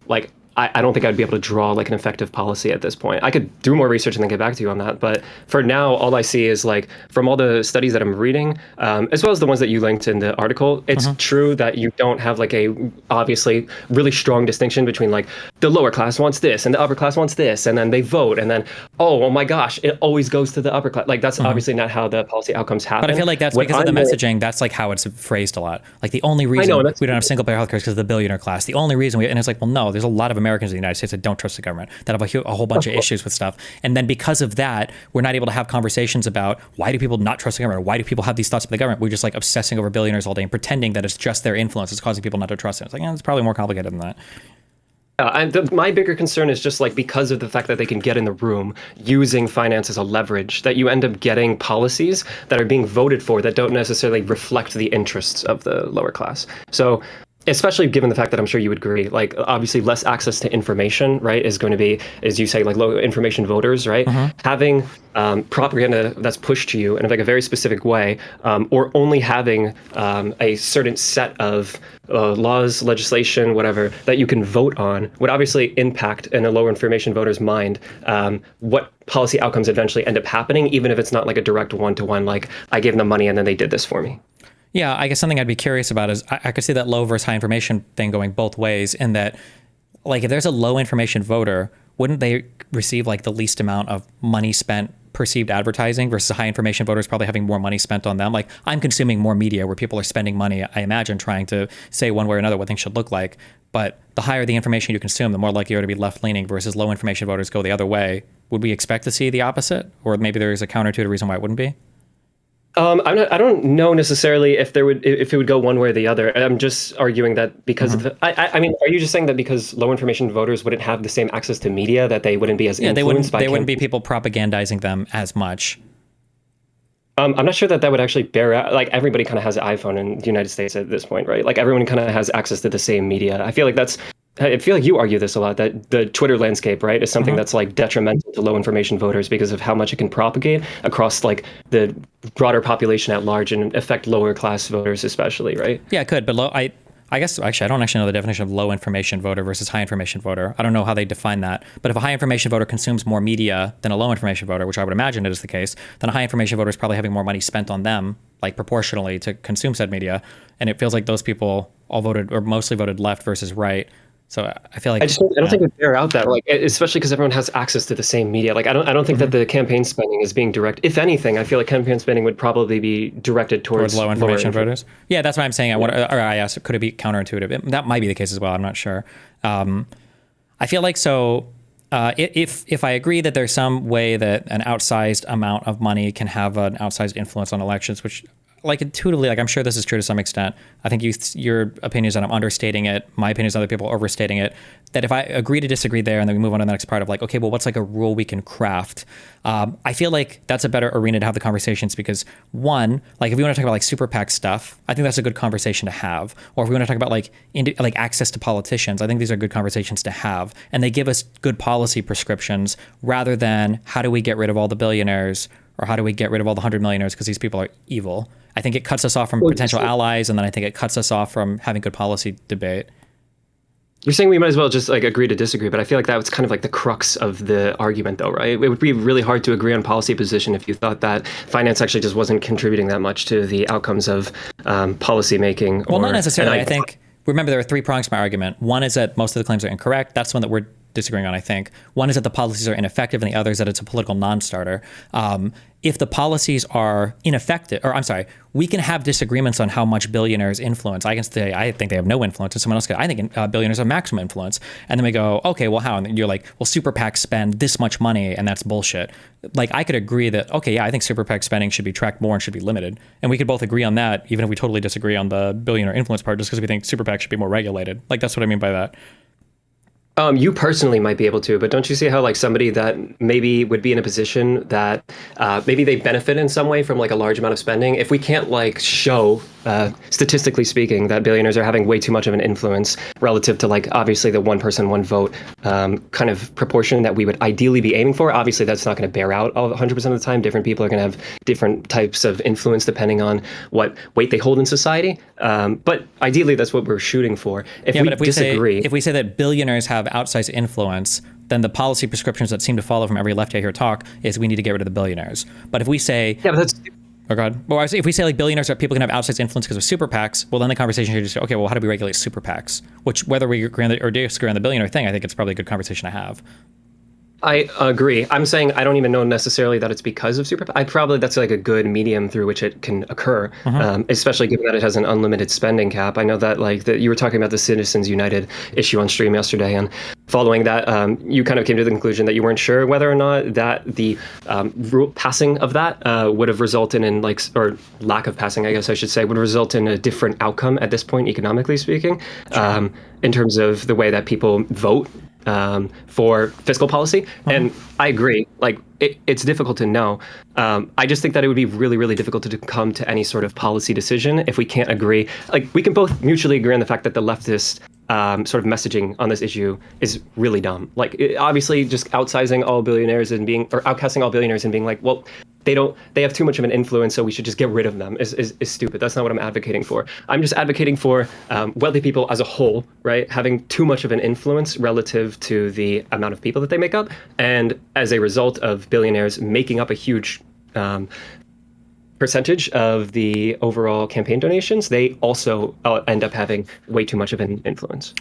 like I don't think I'd be able to draw like an effective policy at this point. I could do more research and then get back to you on that. But for now, all I see is like from all the studies that I'm reading, as well as the ones that you linked in the article, it's true that you don't have like a obviously really strong distinction between like the lower class wants this and the upper class wants this, and then they vote, and then oh my gosh, it always goes to the upper class. Like that's obviously not how the policy outcomes happen. But I feel like that's because of the messaging. That's like how it's phrased a lot. Like the only reason we don't have single payer healthcare is because of the billionaire class. The only reason and it's like, well, no, there's a lot of Americans in the United States that don't trust the government, that have a whole bunch of issues with stuff. And then because of that, we're not able to have conversations about why do people not trust the government? Or why do people have these thoughts about the government? We're just like obsessing over billionaires all day and pretending that it's just their influence that's causing people not to trust it. It's like, it's probably more complicated than that. My bigger concern is just like because of the fact that they can get in the room using finance as a leverage, that you end up getting policies that are being voted for that don't necessarily reflect the interests of the lower class. So especially given the fact that I'm sure you would agree, like obviously less access to information, right, is going to be, as you say, like low information voters, right? Having propaganda that's pushed to you in like a very specific way, or only having a certain set of laws, legislation, whatever, that you can vote on would obviously impact in a lower information voter's mind what policy outcomes eventually end up happening, even if it's not like a direct one-to-one, like I gave them money and then they did this for me. Yeah, I guess something I'd be curious about is I could see that low versus high information thing going both ways, in that, like, if there's a low information voter, wouldn't they receive like the least amount of money spent perceived advertising versus high information voters probably having more money spent on them? Like, I'm consuming more media where people are spending money, I imagine, trying to say one way or another what things should look like. But the higher the information you consume, the more likely you are to be left leaning versus low information voters go the other way. Would we expect to see the opposite? Or maybe there is a counter to the reason why it wouldn't be? I don't know necessarily if it would go one way or the other. I'm just arguing that because of the, I mean, are you just saying that because low information voters wouldn't have the same access to media, that they wouldn't be as influenced by they wouldn't be people propagandizing them as much? I'm not sure that would actually bear out. Like everybody kind of has an iPhone in the United States at this point, right? Like everyone kind of has access to the same media. I feel like you argue this a lot, that the Twitter landscape, right, is something that's like detrimental to low information voters because of how much it can propagate across like the broader population at large and affect lower class voters especially, right? Yeah, it could, but I guess actually I don't actually know the definition of low information voter versus high information voter. I don't know how they define that. But if a high information voter consumes more media than a low information voter, which I would imagine it is the case, then a high information voter is probably having more money spent on them, like proportionally, to consume said media. And it feels like those people all voted or mostly voted left versus right. So I feel like I don't think it would bear out that, like, especially because everyone has access to the same media. Like I don't think that the campaign spending is being direct. If anything, I feel like campaign spending would probably be directed towards low information voters. Yeah, that's what I'm saying. I asked, could it be counterintuitive? That might be the case as well. I'm not sure. I feel like if I agree that there's some way that an outsized amount of money can have an outsized influence on elections, which, like, intuitively, like, I'm sure this is true to some extent. I think your opinion is that I'm understating it. My opinion is other people are overstating it. That if I agree to disagree there, and then we move on to the next part of like, okay, well, what's like a rule we can craft? I feel like that's a better arena to have the conversations because, one, like if we want to talk about like super PAC stuff, I think that's a good conversation to have. Or if we want to talk about like access to politicians, I think these are good conversations to have. And they give us good policy prescriptions rather than how do we get rid of all the billionaires or how do we get rid of all the 100 millionaires because these people are evil. I think it cuts us off from potential allies, and then I think it cuts us off from having good policy debate. You're saying we might as well just like agree to disagree, but I feel like that was kind of like the crux of the argument though, right? It would be really hard to agree on policy position if you thought that finance actually just wasn't contributing that much to the outcomes of policy making. Well, not necessarily. I think, remember, there are 3 prongs to my argument. One is that most of the claims are incorrect. That's the one that we're disagreeing on, I think. One is that the policies are ineffective, and the other is that it's a political non-starter. If the policies are ineffective, or I'm sorry, we can have disagreements on how much billionaires influence. I can say, I think they have no influence, and someone else goes, I think billionaires have maximum influence. And then we go, okay, well, how? And you're like, well, super PACs spend this much money, and that's bullshit. Like, I could agree that, okay, yeah, I think super PAC spending should be tracked more and should be limited. And we could both agree on that, even if we totally disagree on the billionaire influence part, just because we think super PAC should be more regulated. Like, that's what I mean by that. You personally might be able to, but don't you see how like somebody that maybe would be in a position that maybe they benefit in some way from like a large amount of spending? If we can't like show, statistically speaking, that billionaires are having way too much of an influence relative to like obviously the one person, one vote kind of proportion that we would ideally be aiming for, obviously that's not going to bear out 100% of the time. Different people are going to have different types of influence depending on what weight they hold in society. But ideally, that's what we're shooting for. If we disagree, if we say that billionaires have outsized influence, then the policy prescriptions that seem to follow from every left I hear talk is we need to get rid of the billionaires. But if we say, yeah, but that's. Oh God. Well, if we say like billionaires are people can have outsized influence because of super PACs, well then the conversation should just say, okay, well how do we regulate super PACs? Which whether we agree on or disagree on the billionaire thing, I think it's probably a good conversation to have. I agree. I'm saying I don't even know necessarily that it's because of super. That's like a good medium through which it can occur, especially given that it has an unlimited spending cap. I know that like you were talking about the Citizens United issue on stream yesterday, and following that, you kind of came to the conclusion that you weren't sure whether or not that the rule passing of that would have resulted in like, or lack of passing, I guess I should say, would result in a different outcome at this point, economically speaking, in terms of the way that people vote for fiscal policy. And I agree, like it's difficult to know. I just think that it would be really, really difficult to come to any sort of policy decision if we can't agree. Like we can both mutually agree on the fact that the leftist sort of messaging on this issue is really dumb. Like obviously just outsizing all billionaires and or outcasting all billionaires and being like, well, they have too much of an influence, so we should just get rid of them is stupid. That's not what I'm advocating for. I'm just advocating for wealthy people as a whole, right? Having too much of an influence relative to the amount of people that they make up. And as a result of billionaires making up a huge percentage of the overall campaign donations, they also end up having way too much of an influence.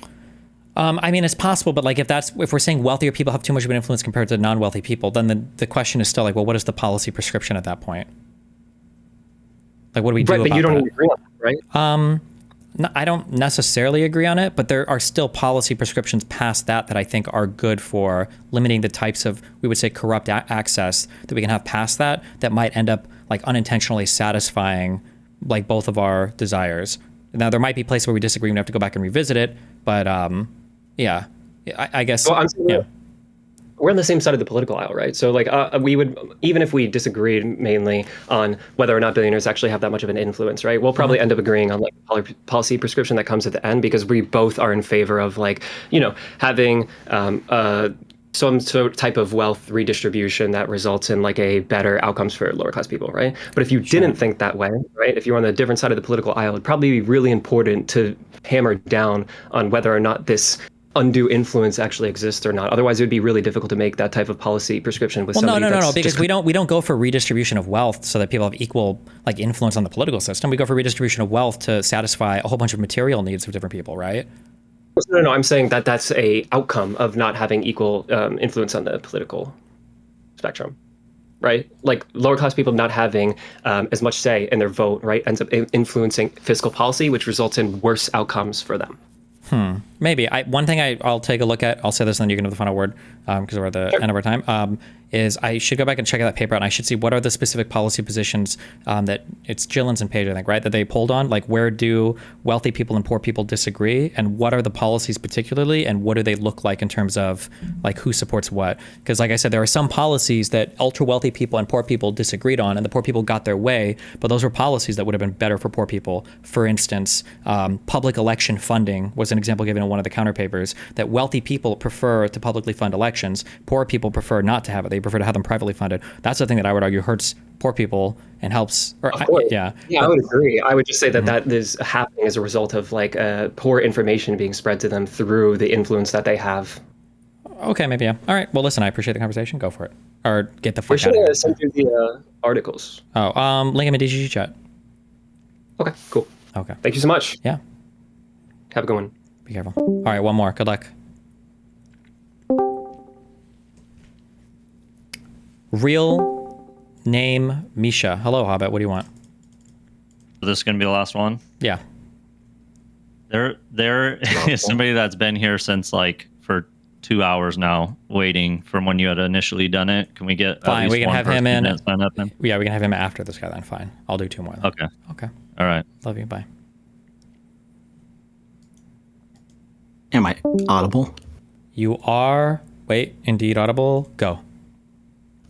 I mean, it's possible, but like if we're saying wealthier people have too much of an influence compared to non-wealthy people, then the question is still like, well, what is the policy prescription at that point? Like, what do we do about that? Right, but you don't agree on that, right? No, I don't necessarily agree on it, but there are still policy prescriptions past that I think are good for limiting the types of, we would say, corrupt access that we can have past that might end up like unintentionally satisfying like both of our desires. Now, there might be places where we disagree and we have to go back and revisit it, but yeah, I guess. Well, we're on the same side of the political aisle, right? So like we would, even if we disagreed mainly on whether or not billionaires actually have that much of an influence, right? We'll probably end up agreeing on like policy prescription that comes at the end because we both are in favor of like, having some sort of type of wealth redistribution that results in like a better outcomes for lower class people, right? But if you didn't think that way, right? If you're on a different side of the political aisle, it'd probably be really important to hammer down on whether or not this undue influence actually exists or not. Otherwise, it would be really difficult to make that type of policy prescription with somebody. No, because we don't go for redistribution of wealth so that people have equal like influence on the political system. We go for redistribution of wealth to satisfy a whole bunch of material needs of different people, right? No, I'm saying that that's a outcome of not having equal influence on the political spectrum, right? Like lower class people not having as much say in their vote, right, ends up influencing fiscal policy, which results in worse outcomes for them. Maybe. One thing I'll take a look at, I'll say this and then you can have the final word because we're at the end of our time, is I should go back and check that paper out and I should see what are the specific policy positions that it's Gillen's and Page, I think, right, that they pulled on. Like where do wealthy people and poor people disagree and what are the policies particularly and what do they look like in terms of like who supports what? Because like I said, there are some policies that ultra wealthy people and poor people disagreed on and the poor people got their way, but those were policies that would have been better for poor people. For instance, public election funding was an example given in one of the counter papers that wealthy people prefer to publicly fund elections. Poor people prefer not to have it. They prefer to have them privately funded. That's the thing that I would argue hurts poor people and helps. I would agree. I would just say that that is happening as a result of like poor information being spread to them through the influence that they have. Okay, maybe, yeah. All right. Well, listen, I appreciate the conversation. Go for it. Or get the fuck out of here. here. Send you the articles. Link in the DGG chat. Okay, cool. Okay. Thank you so much. Yeah. Have a good one. Be careful. All right, one more. Good luck. Real name Misha. Hello, Hobbit. What do you want? This is going to be the last one. Yeah. There is somebody that's been here since like for 2 hours now, waiting from when you had initially done it. Can we get Fine? We can have him in. Sign up in? Yeah, we can have him after this guy then. Fine. I'll do 2 more. Then. Okay. Okay. All right. Love you. Bye. Am I audible? You are. Wait. Indeed audible. Go.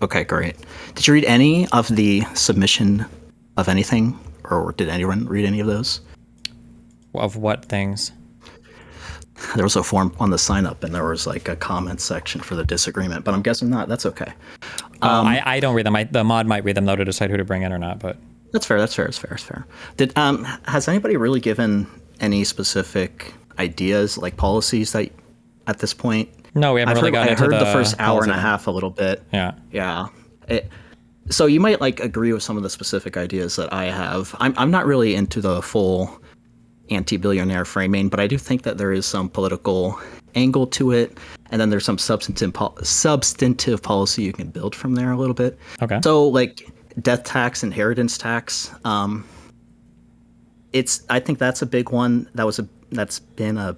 Okay, great. Did you read any of the submission of anything, or did anyone read any of those? Of what things? There was a form on the sign up, and there was like a comment section for the disagreement, but I'm guessing not. That's okay. I don't read them. The mod might read them though to decide who to bring in or not. But That's fair. That's fair. Did has anybody really given any specific ideas, like policies that at this point? no, we haven't really gotten into I heard the first hour and a policy. half a little bit. Yeah. So you might like agree with some of the specific ideas that I have. I'm not really into the full anti-billionaire framing, but I do think that there is some political angle to it, and then there's some substantive policy you can build from there a little bit. Okay. So like death tax, inheritance tax. I think that's a big one. That's been a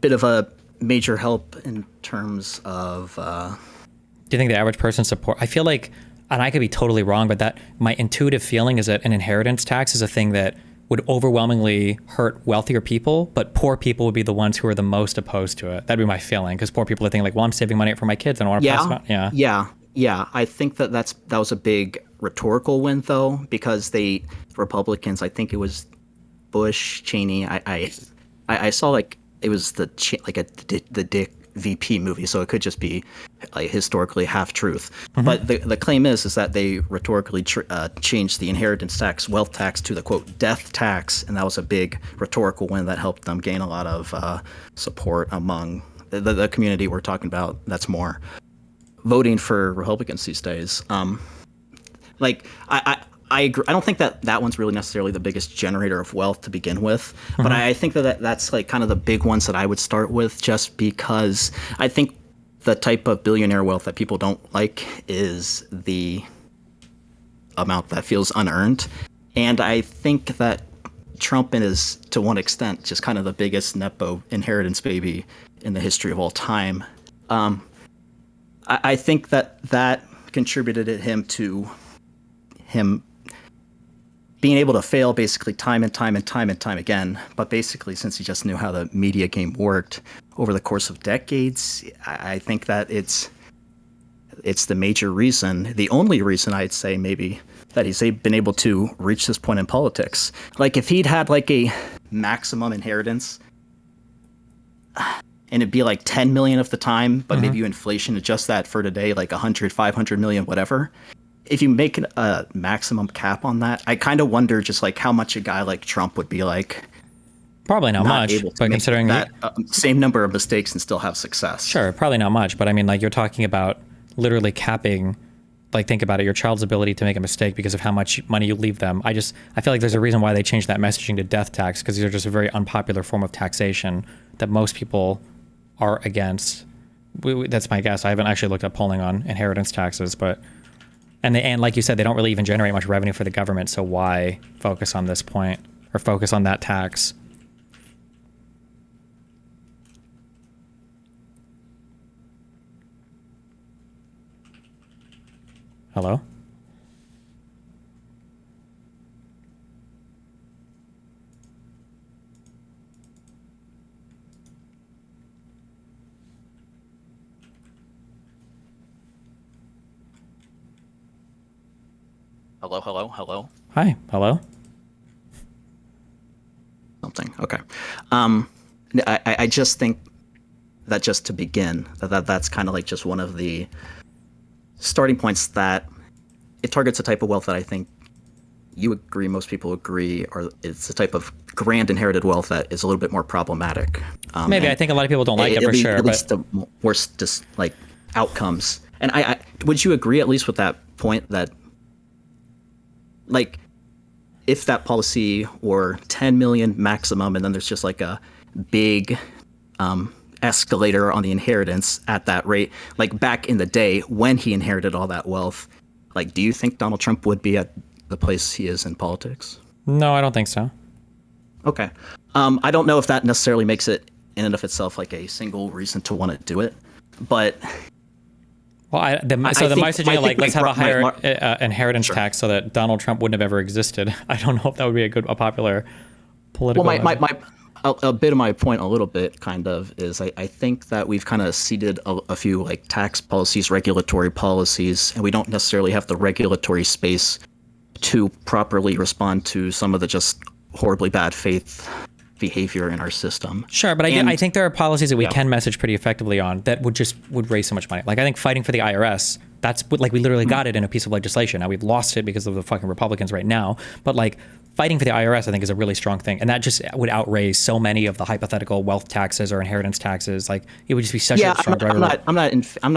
bit of a major help in terms of. Do you think the average person support? I feel like, and I could be totally wrong, but that my intuitive feeling is that an inheritance tax is a thing that would overwhelmingly hurt wealthier people, but poor people would be the ones who are the most opposed to it. That'd be my feeling, because poor people are thinking like, well, I'm saving money for my kids, and I want to pass it on. Yeah. I think that was a big rhetorical win, though, because Republicans, I think it was Bush, Cheney. I saw like it was the Dick VP movie, so it could just be like historically half truth. Mm-hmm. But the claim is that they rhetorically changed the inheritance tax, wealth tax, to the quote death tax, and that was a big rhetorical win that helped them gain a lot of support among the community we're talking about. That's more voting for Republicans these days. I agree. I don't think that one's really necessarily the biggest generator of wealth to begin with, but I think that's like kind of the big ones that I would start with, just because I think the type of billionaire wealth that people don't like is the amount that feels unearned. And I think that Trump is, to one extent, just kind of the biggest Nepo inheritance baby in the history of all time. I think that contributed to him being able to fail basically time and time again. But basically, since he just knew how the media game worked over the course of decades, I think that it's the major reason, the only reason I'd say maybe, that he's been able to reach this point in politics. Like if he'd had like a maximum inheritance, and it'd be like 10 million of the time, but maybe you inflation adjust that for today, like 100, 500 million, whatever. If you make a maximum cap on that, I kind of wonder just like how much a guy like Trump would be like. Probably not much, but considering that same number of mistakes and still have success. Sure, probably not much, but I mean, like you're talking about literally capping. Like think about it, your child's ability to make a mistake because of how much money you leave them. I feel like there's a reason why they changed that messaging to death tax, because these are just a very unpopular form of taxation that most people are against. That's my guess. I haven't actually looked up polling on inheritance taxes, but. And like you said, they don't really even generate much revenue for the government, so why focus on this point or focus on that tax? Hello? Hello. Hi. Hello. Something. Okay. I just think that just to begin, that's kind of like just one of the starting points, that it targets a type of wealth that I think you agree, most people agree, or it's a type of grand inherited wealth that is a little bit more problematic. Maybe I think a lot of people don't like it for sure. At least the worst like outcomes. And I would you agree at least with that point that, like, if that policy were 10 million maximum, and then there's just like a big escalator on the inheritance at that rate, like back in the day when he inherited all that wealth, like, do you think Donald Trump would be at the place he is in politics? No, I don't think so. Okay. I don't know if that necessarily makes it in and of itself like a single reason to want to do it, but well, the messaging like let's have a higher inheritance Sure. tax so that Donald Trump wouldn't have ever existed. I don't know if that would be a popular political. Well, a bit of my point, a little bit, kind of, is I think that we've kind of ceded a few like tax policies, regulatory policies, and we don't necessarily have the regulatory space to properly respond to some of the just horribly bad faith behavior in our system. Sure, but I think there are policies that we can message pretty effectively on that would raise so much money. Like I think fighting for the IRS, that's like we literally got it in a piece of legislation. Now we've lost it because of the fucking Republicans right now, but like fighting for the IRS, I think, is a really strong thing, and that just would outraise so many of the hypothetical wealth taxes or inheritance taxes. Like it would just be such a strong driver. I'm not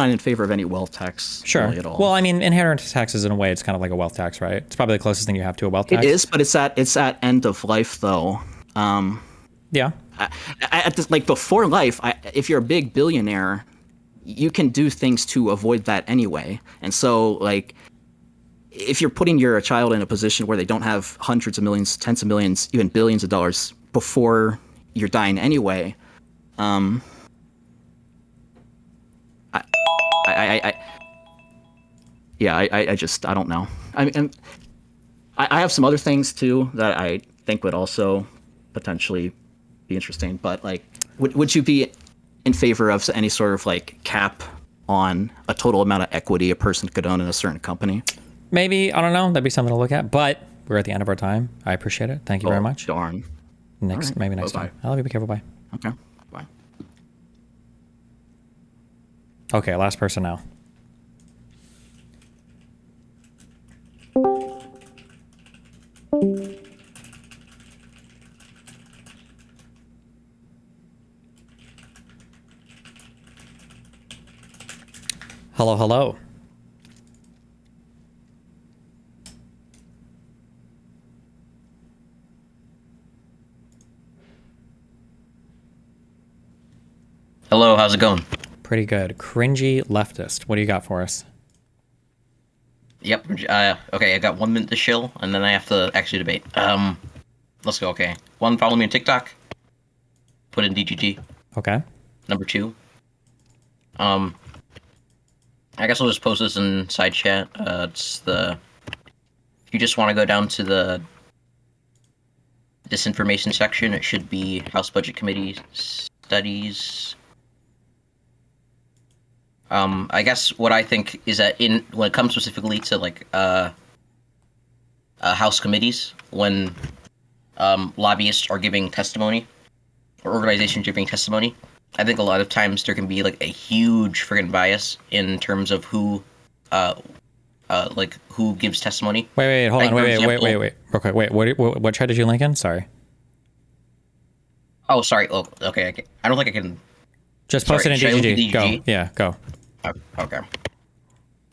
in favor of any wealth tax really at all. Well, I mean, inheritance taxes in a way, it's kind of like a wealth tax, right? It's probably the closest thing you have to a wealth tax. It is, but it's at end of life though. Yeah. At this, like before life, if you're a big billionaire, you can do things to avoid that anyway. And so, like, if you're putting your child in a position where they don't have hundreds of millions, tens of millions, even billions of dollars before you're dying anyway, I don't know. I mean, I have some other things too that I think would also potentially be interesting, but like, would you be in favor of any sort of like cap on a total amount of equity a person could own in a certain company? Maybe, I don't know. That'd be something to look at, but we're at the end of our time. I appreciate it. Thank you very much. Darn. Maybe next time. I love you. Be careful. Bye. Okay. Bye. Okay, last person now. Hello, hello. Hello, how's it going? Pretty good. Cringy leftist. What do you got for us? Yep. Okay, I got 1 minute to chill, and then I have to actually debate. Let's go. Okay. 1, follow me on TikTok. Put in DGG. Okay. Number 2. I guess I'll just post this in side chat. It's the. If you just want to go down to the disinformation section, it should be House Budget Committee studies. I guess what I think is that when it comes specifically to like House committees, when lobbyists are giving testimony or organizations giving testimony, I think a lot of times there can be like a huge friggin' bias in terms of who gives testimony. Wait, hold like, on, wait. Okay, wait. What chat did you link in? Sorry. Oh, sorry. Oh, okay. I don't think I can. Just post it in Should I link DGG. in Go. DGG? Yeah, go. Okay.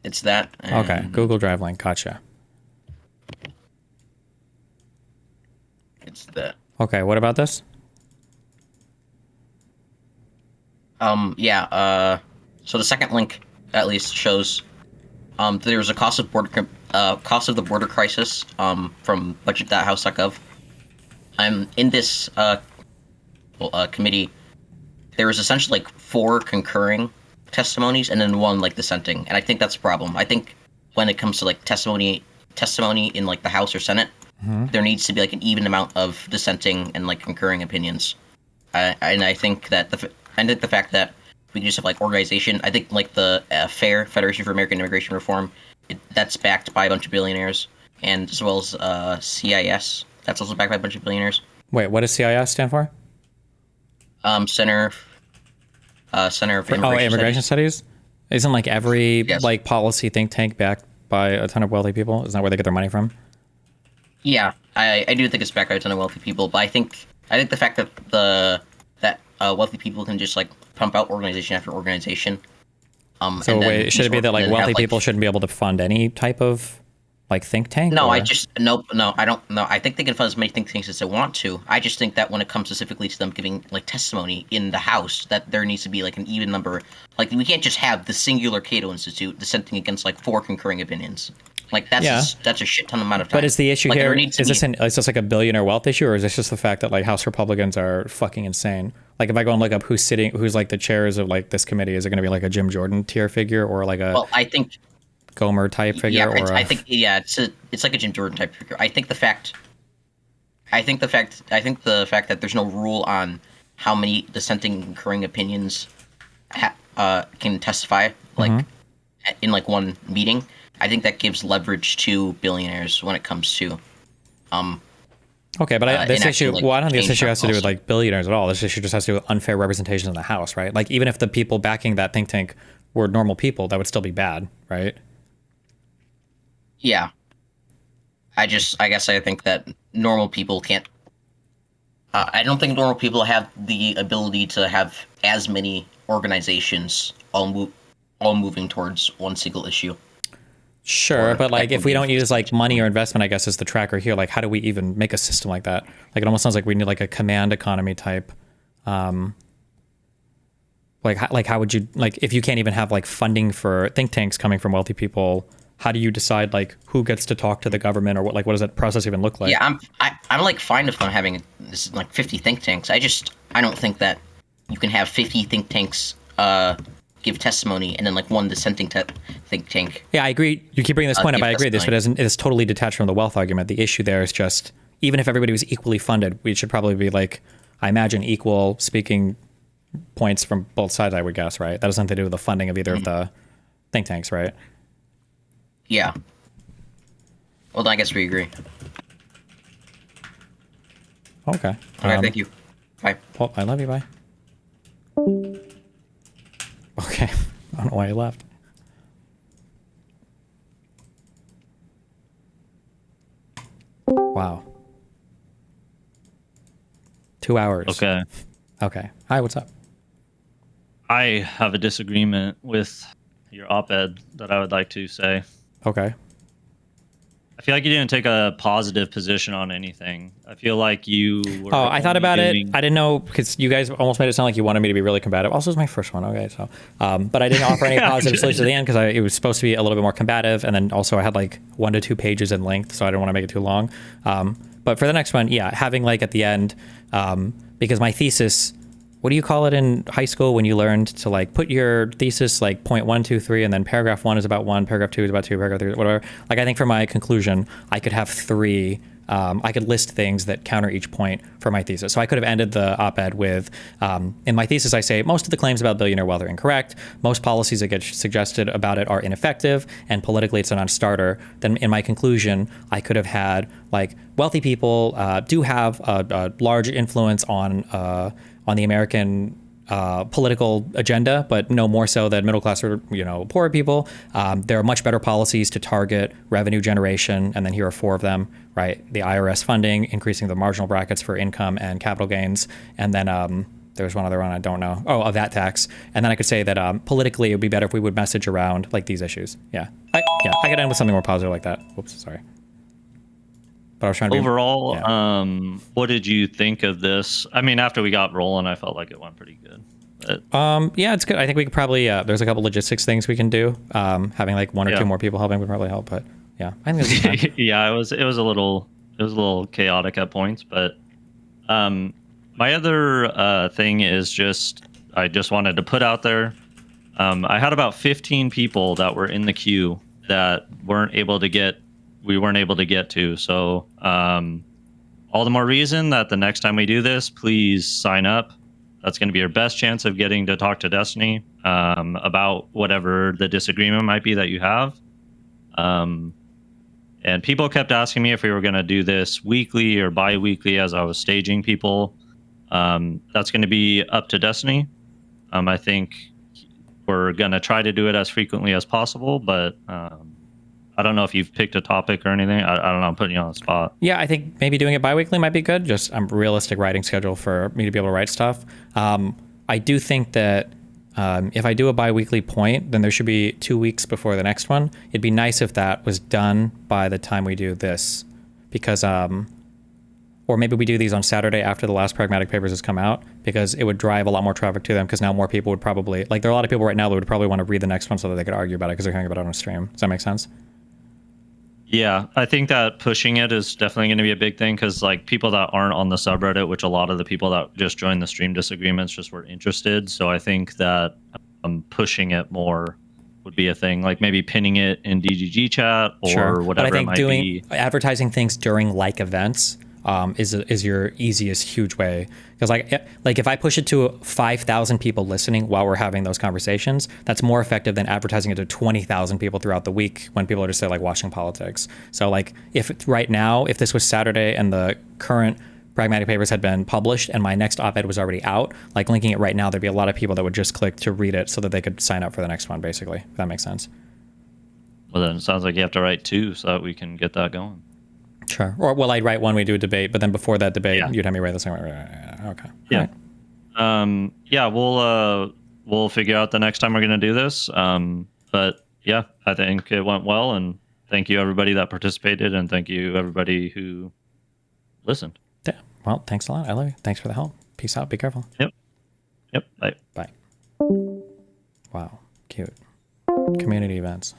It's that. Okay. Google Drive link. Gotcha. It's that. Okay. What about this? Yeah. So the second link at least shows there's a cost of the border crisis from budget.house.gov. In this committee, there is essentially like 4 concurring testimonies and then 1 like dissenting, and I think that's a problem. I think when it comes to like testimony in like the House or Senate, there needs to be like an even amount of dissenting and like concurring opinions. And I think that the fact that we can just have like organization, I think like the FAIR, Federation for American Immigration Reform, that's backed by a bunch of billionaires, and as well as CIS, that's also backed by a bunch of billionaires. Wait, what does CIS stand for? Center for Immigration Studies. Isn't like every like policy think tank backed by a ton of wealthy people? Isn't that where they get their money from? Yeah, I do think it's backed by a ton of wealthy people, but I think the fact that wealthy people can just like pump out organization after organization. So wait, should it be that like wealthy people shouldn't be able to fund any type of like think tank? No, or? I just nope. No, I don't. No, I think they can fund as many think tanks as they want to. I just think that when it comes specifically to them giving like testimony in the House, that there needs to be like an even number. Like we can't just have the singular Cato Institute dissenting against like 4 concurring opinions. Like that's a shit ton amount of time. But is the issue like, here? Is this like a billionaire wealth issue, or is this just the fact that like House Republicans are fucking insane? Like if I go and look up who's like the chairs of like this committee, is it going to be like a Jim Jordan tier figure or like a? Well, I think. Gomer type figure, yeah, I think it's like a Jim Jordan type figure. I think the fact that there's no rule on how many dissenting concurring opinions can testify like in like one meeting. I think that gives leverage to billionaires when it comes to okay, but this issue, like, well, I don't think this issue has to do with also. like billionaires at all. This issue just has to do with unfair representation in the House, right? Like even if the people backing that think tank were normal people, that would still be bad, right? Yeah. I guess I think that normal people can't. I don't think normal people have the ability to have as many organizations all moving towards one single issue. Sure, but like if we don't use like money or investment, I guess is the tracker here. Like, how do we even make a system like that? Like, it almost sounds like we need like a command economy type. Like how would you like if you can't even have like funding for think tanks coming from wealthy people? How do you decide like who gets to talk to the government or what does that process even look like? Yeah, I'm like fine with them having this like 50 think tanks. I don't think that you can have 50 think tanks give testimony and then like one dissenting think tank. Yeah, I agree. You keep bringing this point up. I agree. This is totally detached from the wealth argument. The issue there is just even if everybody was equally funded, we should probably be like I imagine equal speaking points from both sides. I would guess, right? That has nothing to do with the funding of either of the think tanks, right? Yeah. Well, then I guess we agree. Okay. Okay, thank you. Bye. Well, I love you. Bye. Okay. I don't know why he left. Wow. 2 hours. Okay. Okay. Hi, what's up? I have a disagreement with your op-ed that I would like to say. Okay. I feel like you didn't take a positive position on anything. I feel like you were I thought about doing... it. I didn't know because you guys almost made it sound like you wanted me to be really combative. Also, it was my first one. Okay, so, but I didn't offer any positive solutions at the end because it was supposed to be a little bit more combative, and then also I had like 1 to 2 pages in length, so I didn't want to make it too long. But for the next one, yeah, having like at the end, because my thesis. What do you call it in high school when you learned to like put your thesis like point 1, 2, 3, and then paragraph 1 is about 1, paragraph 2 is about 2, paragraph 3, whatever. Like I think for my conclusion, I could have 3. I could list things that counter each point for my thesis. So I could have ended the op-ed with, in my thesis, I say most of the claims about billionaire wealth are incorrect. Most policies that get suggested about it are ineffective, and politically it's a non-starter. Then in my conclusion, I could have had like wealthy people do have a large influence on the American political agenda, but no more so than middle class or poorer people. There are much better policies to target revenue generation, and then here are 4 of them. Right, the IRS funding, increasing the marginal brackets for income and capital gains, and then there's one other one I don't know. Oh, a VAT tax, and then I could say that politically it would be better if we would message around like these issues. I could end with something more positive like that. Oops, sorry. But I was trying to overall, what did you think of this? I mean, after we got rolling, I felt like it went pretty good. But... yeah, it's good. I think we could probably there's a couple logistics things we can do. Having like 1 or 2 more people helping would probably help. But yeah, I think it's fine. Yeah, it was a little chaotic at points. But my other thing is I just wanted to put out there. I had about 15 people that were in the queue that we weren't able to get to. So all the more reason that the next time we do this, please sign up. That's going to be your best chance of getting to talk to Destiny about whatever the disagreement might be that you have. And people kept asking me if we were going to do this weekly or bi-weekly as I was staging people. That's going to be up to Destiny. I think we're going to try to do it as frequently as possible, but I don't know if you've picked a topic or anything. I don't know. I'm putting you on the spot. Yeah, I think maybe doing it bi-weekly might be good. Just a realistic writing schedule for me to be able to write stuff. I do think that If I do a bi-weekly point, then there should be 2 weeks before the next one. It'd be nice if that was done by the time we do this, because or maybe we do these on Saturday after the last Pragmatic Papers has come out, because it would drive a lot more traffic to them, because now more people would probably, like, there are a lot of people right now that would probably want to read the next one so that they could argue about it because they're hearing about it on a stream. Does that make sense? Yeah, I think that pushing it is definitely going to be a big thing, because like people that aren't on the subreddit, which a lot of the people that just joined the stream disagreements just were interested. So I think that pushing it more would be a thing, like maybe pinning it in DGG chat or Sure. whatever But I think it might doing be. advertising things during like events is your easiest huge way, because like if I push it to 5,000 people listening while we're having those conversations, that's more effective than advertising it to 20,000 people throughout the week when people are just like watching politics. So like if right now, if this was Saturday and the current Pragmatic Papers had been published and my next op-ed was already out, like linking it right now, there'd be a lot of people that would just click to read it so that they could sign up for the next one, basically, if that makes sense. Well, then it sounds like you have to write 2 so that we can get that going. Sure. Or, well, I'd write one, we do a debate, but then before that debate, Yeah. you'd have me write the second one. Okay. Yeah. All right. Yeah, we'll figure out the next time we're going to do this. But yeah, I think it went well, and thank you everybody that participated, and thank you everybody who listened. Yeah. Well, thanks a lot. I love you. Thanks for the help. Peace out. Be careful. Yep. Bye. Bye. Wow. Cute. Community events.